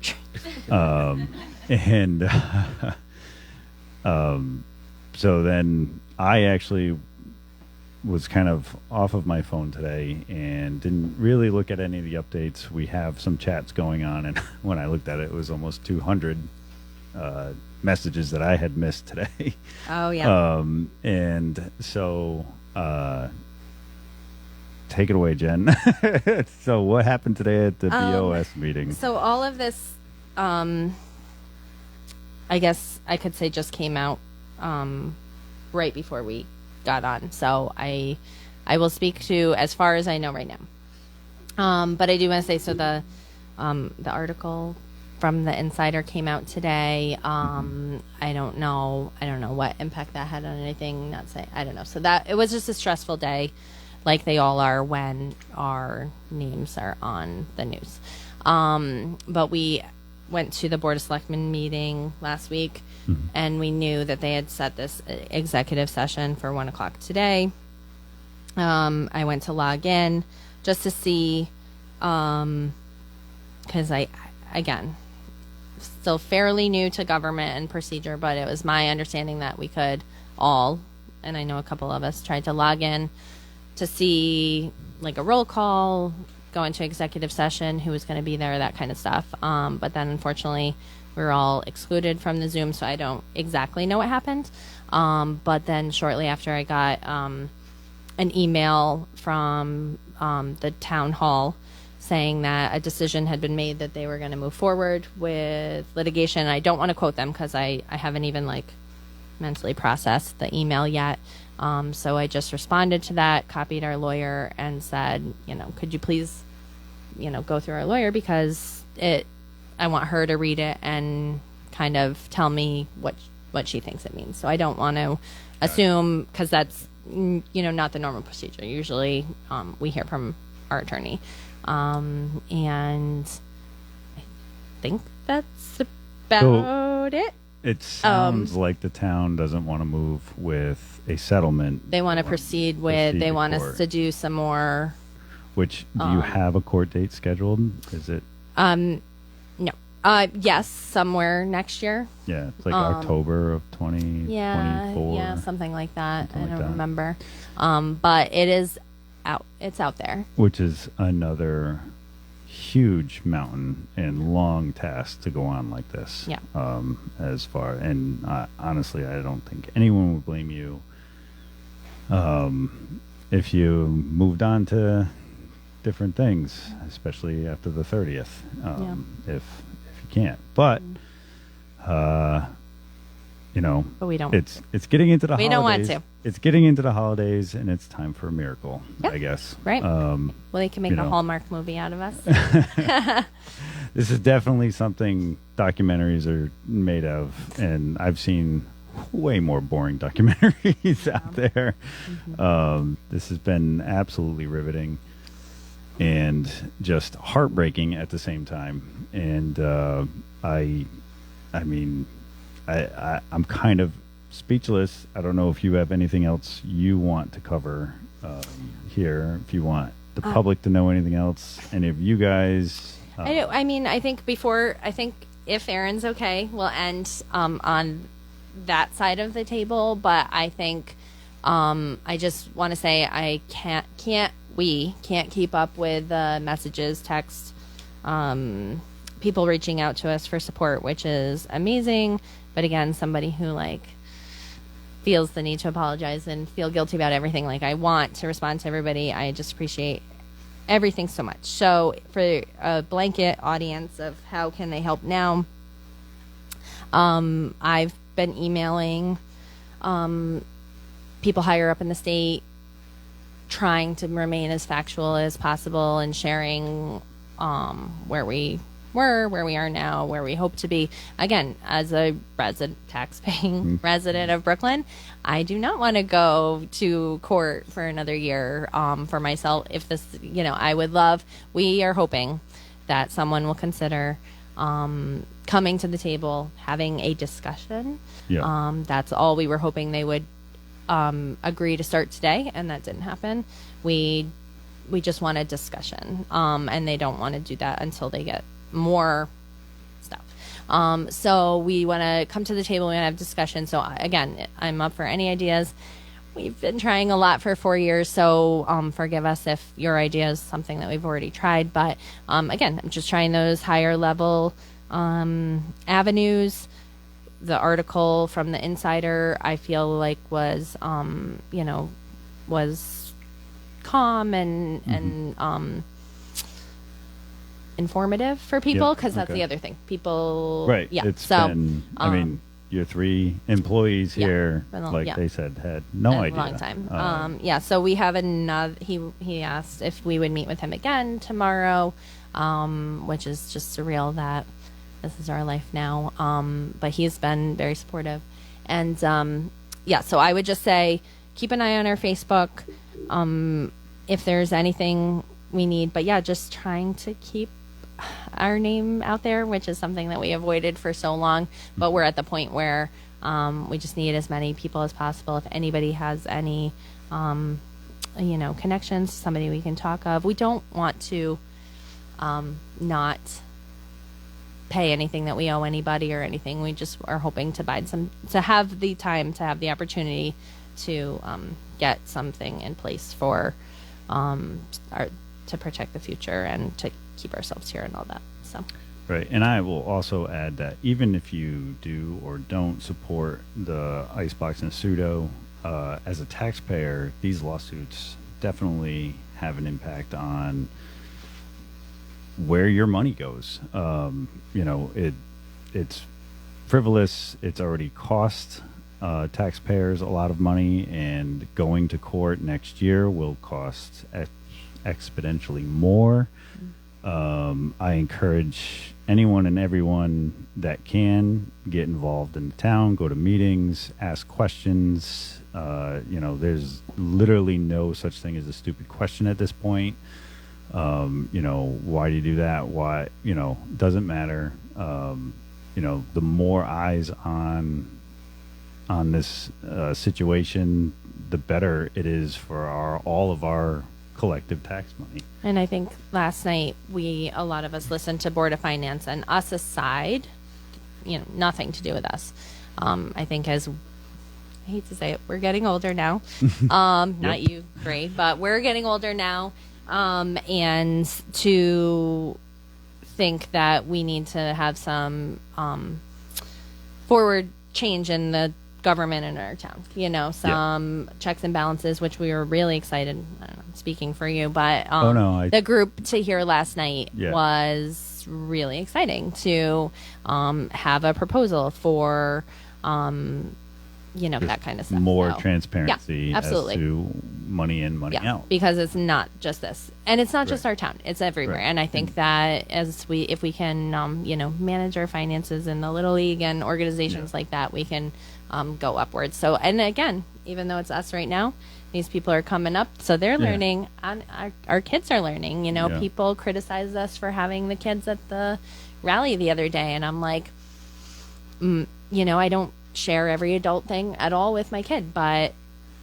S1: So then I actually was kind of off of my phone today and didn't really look at any of the updates. We have some chats going on, and when I looked at it, it was almost 200 messages that I had missed today.
S2: Oh, yeah.
S1: And so take it away, Jen. So what happened today at the BOS meeting?
S2: So all of this, I guess I could say, just came out right before we got on. So I will speak to as far as I know right now. But I do want to say, so the article from the Insider came out today. I don't know what impact that had on anything. I don't know. So that it was just a stressful day, like they all are when our names are on the news. But we went to the Board of Selectmen meeting last week, and we knew that they had set this executive session for 1:00 today. I went to log in just to see, because again, still fairly new to government and procedure, but it was my understanding that we could all, and I know a couple of us tried to log in to see like a roll call, go into executive session, who was going to be there, that kind of stuff. But then unfortunately we were all excluded from the Zoom, so I don't exactly know what happened. But then shortly after, I got an email from the town hall saying that a decision had been made that they were going to move forward with litigation. I don't want to quote them because I haven't even like mentally processed the email yet. So I just responded to that, copied our lawyer, and said, could you please, go through our lawyer, because I want her to read it and kind of tell me what she thinks it means. So I don't want to assume, because that's, not the normal procedure. Usually we hear from our attorney. And I think that's about it.
S1: It sounds like the town doesn't want to move with a settlement.
S2: They want to proceed they want us to do some more.
S1: Which, do you have a court date scheduled? Is it?
S2: No. Yes, somewhere next year.
S1: Yeah, it's like October of 2024.
S2: Yeah, something like that.
S1: Something
S2: I
S1: like
S2: don't
S1: that.
S2: remember. But it is out. It's out there.
S1: Which is another huge mountain and long task to go on like this.
S2: Yeah.
S1: Honestly, I don't think anyone would blame you if you moved on to different things, especially after the 30th, if you can't. But
S2: but we don't.
S1: It's getting into the
S2: we
S1: holidays.
S2: don't want to.
S1: It's getting into the holidays, and it's time for a miracle,
S2: Yeah.
S1: I guess.
S2: Right. Well, they can make a
S1: know.
S2: Hallmark movie out of us.
S1: This is definitely something documentaries are made of, and I've seen way more boring documentaries out there. This has been absolutely riveting and just heartbreaking at the same time. And I'm kind of speechless. I don't know if you have anything else you want to cover here if you want the public to know anything else. Any of you guys?
S2: I mean, I think if Aaron's okay, we'll end on that side of the table. But I think I just want to say we can't keep up with messages, text, people reaching out to us for support, which is amazing. But again, somebody who feels the need to apologize and feel guilty about everything. I want to respond to everybody. I just appreciate everything so much. So for a blanket audience of how can they help now, I've been emailing people higher up in the state, trying to remain as factual as possible and sharing where we were, where we are now, where we hope to be. Again, as a tax-paying resident of Brooklyn, I do not want to go to court for another year for myself. If this, we are hoping that someone will consider coming to the table, having a discussion.
S1: Yeah.
S2: That's all we were hoping they would agree to start today, and that didn't happen. We just want a discussion, and they don't want to do that until they get more stuff. So we want to come to the table. We want to have discussion. So again, I'm up for any ideas. We've been trying a lot for 4 years, so forgive us if your idea is something that we've already tried. But again, I'm just trying those higher level avenues. The article from the Insider, I feel like was calm and informative for people, because that's the other thing. People,
S1: right?
S2: Yeah.
S1: It's been, I mean, your 3 employees here, they said, had no idea.
S2: A long time. So we have another. He asked if we would meet with him again tomorrow, which is just surreal that this is our life now. But he's been very supportive, and so I would just say keep an eye on our Facebook if there's anything we need. But just trying to keep our name out there, which is something that we avoided for so long. But we're at the point where we just need as many people as possible. If anybody has any, connections, somebody we can talk of. We don't want to not pay anything that we owe anybody or anything. We just are hoping to have the time, to have the opportunity to get something in place for to protect the future and to keep ourselves here and all that. So.
S1: Right, and I will also add that even if you do or don't support the Icebox and suto, as a taxpayer, these lawsuits definitely have an impact on where your money goes. It's frivolous. It's already cost taxpayers a lot of money, and going to court next year will cost exponentially more. I encourage anyone and everyone that can get involved in the town, go to meetings, ask questions. There's literally no such thing as a stupid question at this point. Why do you do that? Why, doesn't matter. The more eyes on this situation, the better it is for all of our collective tax money.
S2: And I think last night a lot of us listened to Board of Finance, and us aside, nothing to do with us. I think I hate to say it, we're getting older now. Not you, Gray, but we're getting older now. And to think that we need to have some forward change in the government in our town, some checks and balances, which we were really excited. I don't know, speaking for you, but the group to hear last night was really exciting to have a proposal for that kind of stuff.
S1: More transparency as
S2: absolutely.
S1: to money in, money out.
S2: Because it's not just this, and it's not just our town; it's everywhere. And I think that if we can, manage our finances in the Little League and organizations like that, we can go upwards. So, and again, even though it's us right now, these people are coming up, so they're learning, and our kids are learning. People criticize us for having the kids at the rally the other day, and I'm like, I don't share every adult thing at all with my kid, but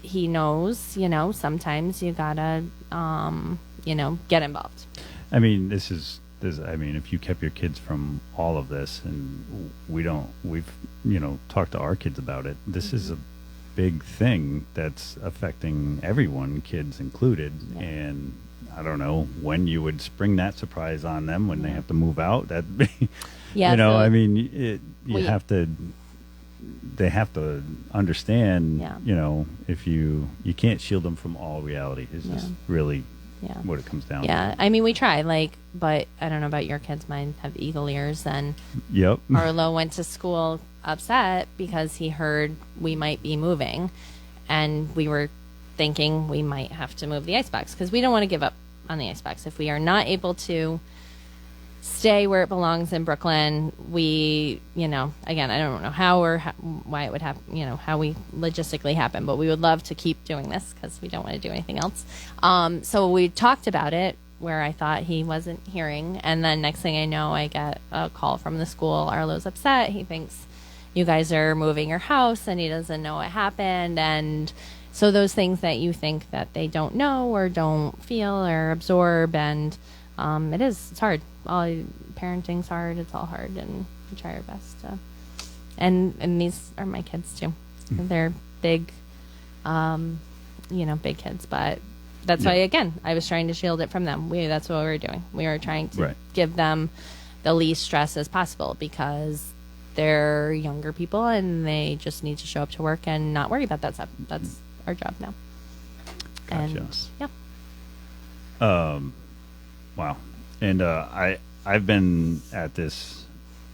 S2: he knows, sometimes you gotta, get involved.
S1: I mean, I mean, if you kept your kids from all of this, and we've, talked to our kids about it, this is a big thing that's affecting everyone, kids included.
S2: Yeah.
S1: And I don't know when you would spring that surprise on them when they have to move out. That,
S2: Yeah,
S1: I mean,
S2: we-
S1: they have to understand,
S2: Yeah.
S1: if you can't shield them from all reality. It's just really
S2: Yeah.
S1: what it comes down to.
S2: Yeah. I mean, we try, but I don't know about your kids. Mine have eagle ears, and
S1: Yep.
S2: Arlo went to school upset because he heard we might be moving, and we were thinking we might have to move the icebox because we don't want to give up on the icebox. If we are not able to stay where it belongs in Brooklyn, we, again, I don't know why it would happen, how we logistically happen, but we would love to keep doing this because we don't want to do anything else. So we talked about it where I thought he wasn't hearing. And then next thing I know, I get a call from the school. Arlo's upset. He thinks you guys are moving your house and he doesn't know what happened. And so those things that you think that they don't know or don't feel or absorb, and it's hard. Parenting's hard. It's all hard, and we try our best to. And these are my kids too. They're big, big kids. But that's why, again, I was trying to shield it from them. That's what we were doing. We were trying to give them the least stress as possible because they're younger people and they just need to show up to work and not worry about that stuff. That's our job now.
S1: Gotcha.
S2: And yeah.
S1: Wow. And I've been at this,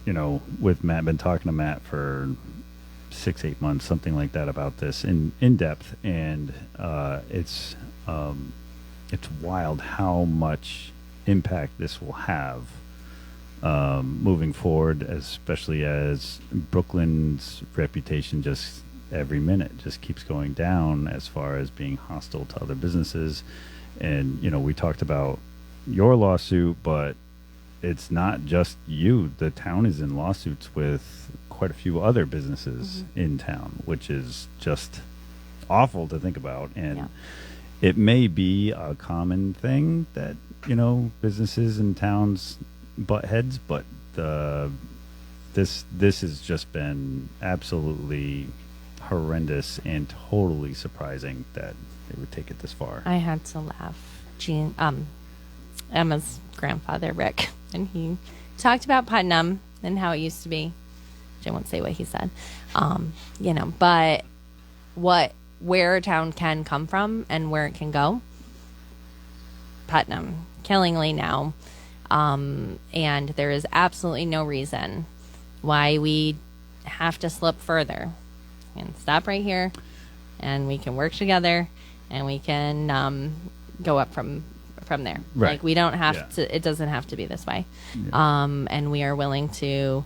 S1: with Matt, been talking to Matt for 6-8 months, something like that, about this in depth, and it's wild how much impact this will have moving forward, especially as Brooklyn's reputation just every minute just keeps going down as far as being hostile to other businesses. And we talked about your lawsuit, but it's not just you. The town is in lawsuits with quite a few other businesses in town, which is just awful to think about. And it may be a common thing that, businesses in towns butt heads, but this has just been absolutely horrendous and totally surprising that they would take it this far.
S2: I had to laugh. Emma's grandfather, Rick, and he talked about Putnam and how it used to be. I won't say what he said, but where a town can come from and where it can go. Putnam, Killingly now, and there is absolutely no reason why we have to slip further. And stop right here, and we can work together, and we can go up from there.
S1: Right.
S2: Like we don't have to. It doesn't have to be this way.
S1: Yeah.
S2: And we are willing to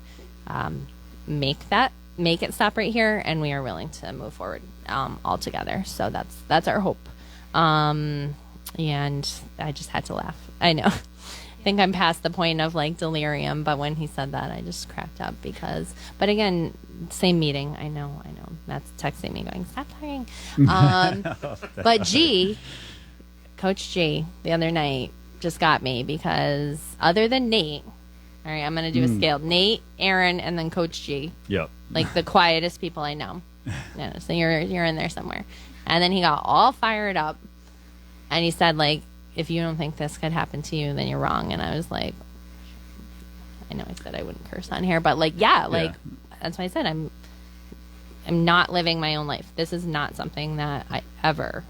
S2: make it stop right here, and we are willing to move forward all together. So that's our hope. And I just had to laugh. I know. I think I'm past the point of delirium, but when he said that, I just cracked up but again, same meeting. I know. Matt's texting me going, stop talking. But Coach G, the other night just got me because other than Nate, all right, I'm going to do a scale. Nate, Aaron, and then Coach G.
S1: Yep.
S2: The quietest people I know. No, so you're in there somewhere. And then he got all fired up, and he said, if you don't think this could happen to you, then you're wrong. And I was like, I know I said I wouldn't curse on here, but that's why I said I'm not living my own life. This is not something that I ever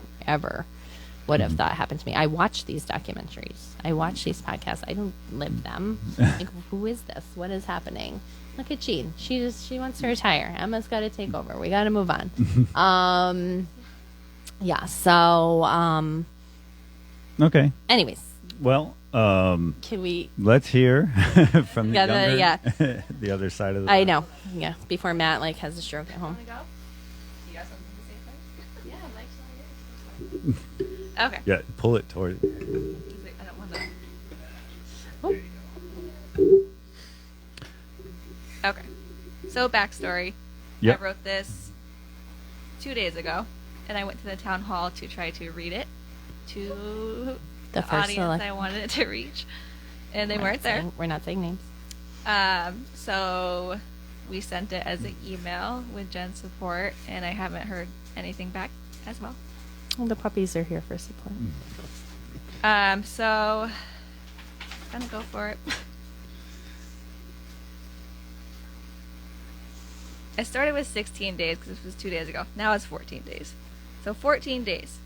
S2: would have thought happened to me. I watch these documentaries. I watch these podcasts. I don't live them. Who is this? What is happening? Look at Jean. She wants to retire. Emma's got to take over. We got to move on. So
S1: Okay.
S2: anyways,
S1: Well,
S2: can we?
S1: let's hear from the
S2: Yeah,
S1: younger, the other side of the.
S2: I know. Yeah, before Matt has a stroke at home.
S4: Want to go? You got something to say first? Yeah, Mike's not here. Okay.
S1: Yeah, pull it toward.
S4: He's like, I don't want to.
S2: Oh.
S4: Okay. So backstory.
S1: Yep.
S4: I wrote this 2 days ago. and I went to the town hall to try to read it to
S2: The
S4: the
S2: first
S4: audience
S2: select-
S4: I wanted it to reach, and they
S2: We're
S4: weren't
S2: not
S4: there.
S2: saying- We're not saying names.
S4: So we sent it as an email with Jen's support, and I haven't heard anything back as well.
S2: Well, the puppies are here for support.
S4: So gonna go for it. I started with 16 days because this was 2 days ago. Now it's 14 days. So 14 days.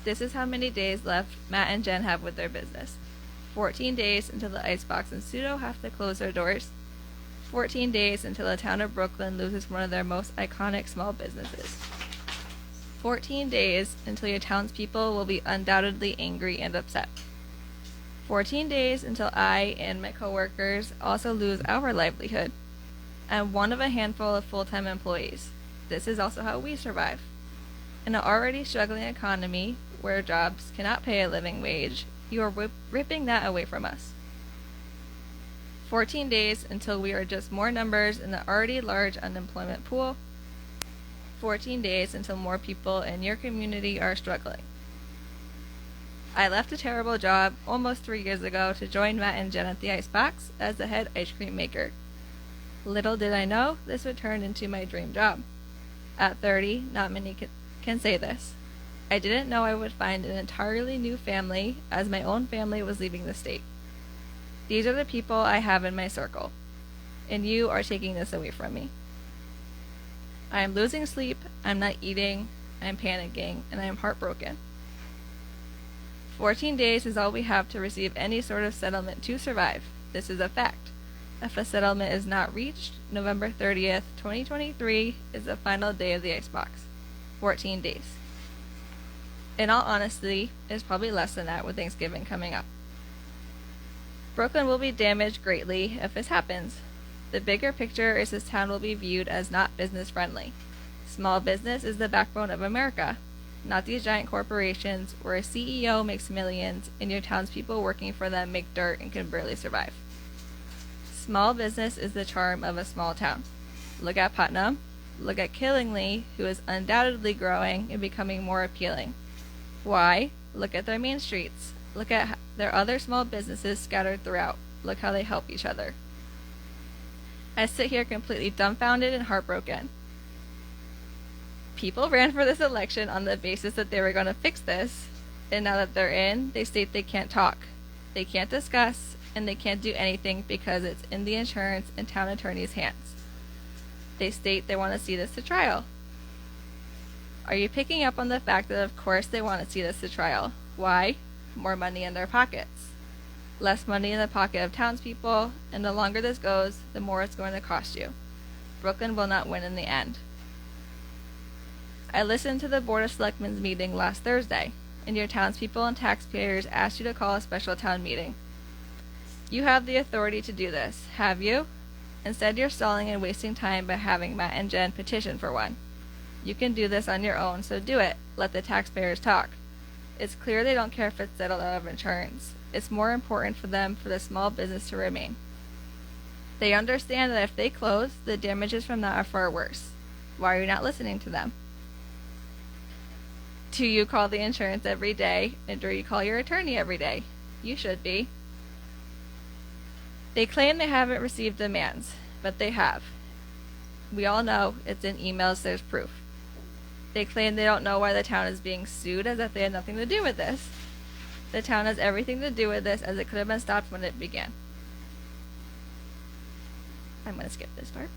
S4: This is how many days left Matt and Jen have with their business. 14 days until the Icebox and Suto have to close their doors. 14 days until the town of Brooklyn loses one of their most iconic small businesses. 14 days until your townspeople will be undoubtedly angry and upset. 14 days until I and my coworkers also lose our livelihood. I'm one of a handful of full-time employees. This is also how we survive. In an already struggling economy where jobs cannot pay a living wage, you are ripping that away from us. 14 days until we are just more numbers in the already large unemployment pool. 14 days until more people in your community are struggling. I left a terrible job almost 3 years ago to join Matt and Jen at the Icebox as the head ice cream maker. Little did I know this would turn into my dream job. At 30, not many can say this. I didn't know I would find an entirely new family as my own family was leaving the state. These are the people I have in my circle, and you are taking this away from me. I am losing sleep, I'm not eating, I'm panicking, and I am heartbroken. 14 days is all we have to receive any sort of settlement to survive. This is a fact. If a settlement is not reached, November 30th, 2023 is the final day of the Icebox. 14 days. In all honesty, it's probably less than that with Thanksgiving coming up. Brooklyn will be damaged greatly if this happens. The bigger picture is this town will be viewed as not business friendly. Small business is the backbone of America, not these giant corporations where a CEO makes millions and your townspeople working for them make dirt and can barely survive. Small business is the charm of a small town. Look at Putnam. Look at Killingly, who is undoubtedly growing and becoming more appealing. Why? Look at their main streets. Look at their other small businesses scattered throughout. Look how they help each other. I sit here completely dumbfounded and heartbroken. People ran for this election on the basis that they were going to fix this, and now that they're in, they state they can't talk. They can't discuss, and they can't do anything because it's in the insurance and town attorney's hands. They state they want to see this to trial. Are you picking up on the fact that of course they want to see this to trial? Why? More money in their pockets. Less money in the pocket of townspeople, and the longer this goes, the more it's going to cost you. Brooklyn will not win in the end. I listened to the Board of Selectmen's meeting last Thursday, and your townspeople and taxpayers asked you to call a special town meeting. You have the authority to do this, have you? Instead, you're stalling and wasting time by having Matt and Jen petition for one. You can do this on your own, so do it. Let the taxpayers talk. It's clear they don't care if it's settled out of insurance. It's more important for them for the small business to remain. They understand that if they close, the damages from that are far worse. Why are you not listening to them? Do you call the insurance every day, and do you call your attorney every day? You should be. They claim they haven't received demands, but they have. We all know it's in emails, there's proof. They claim they don't know why the town is being sued, as if they had nothing to do with this. The town has everything to do with this, as it could have been stopped when it began. I'm going to skip this part.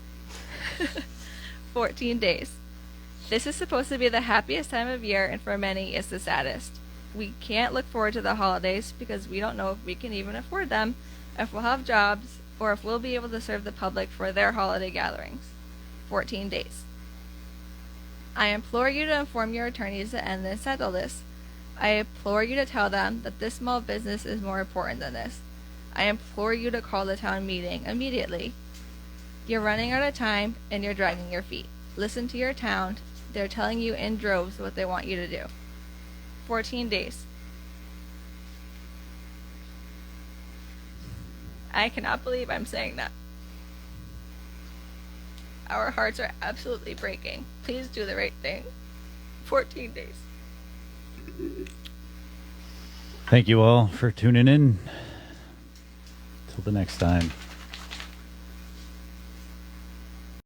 S4: 14 days. This is supposed to be the happiest time of year, and for many, it's the saddest. We can't look forward to the holidays because we don't know if we can even afford them, if we'll have jobs, or if we'll be able to serve the public for their holiday gatherings. 14 days. I implore you to inform your attorneys to end this, settle this. I implore you to tell them that this small business is more important than this. I implore you to call the town meeting immediately. You're running out of time and you're dragging your feet. Listen to your town. They're telling you in droves what they want you to do. 14 days. I cannot believe I'm saying that. Our hearts are absolutely breaking. Please do the right thing. 14 days.
S1: Thank you all for tuning in. Till the next time.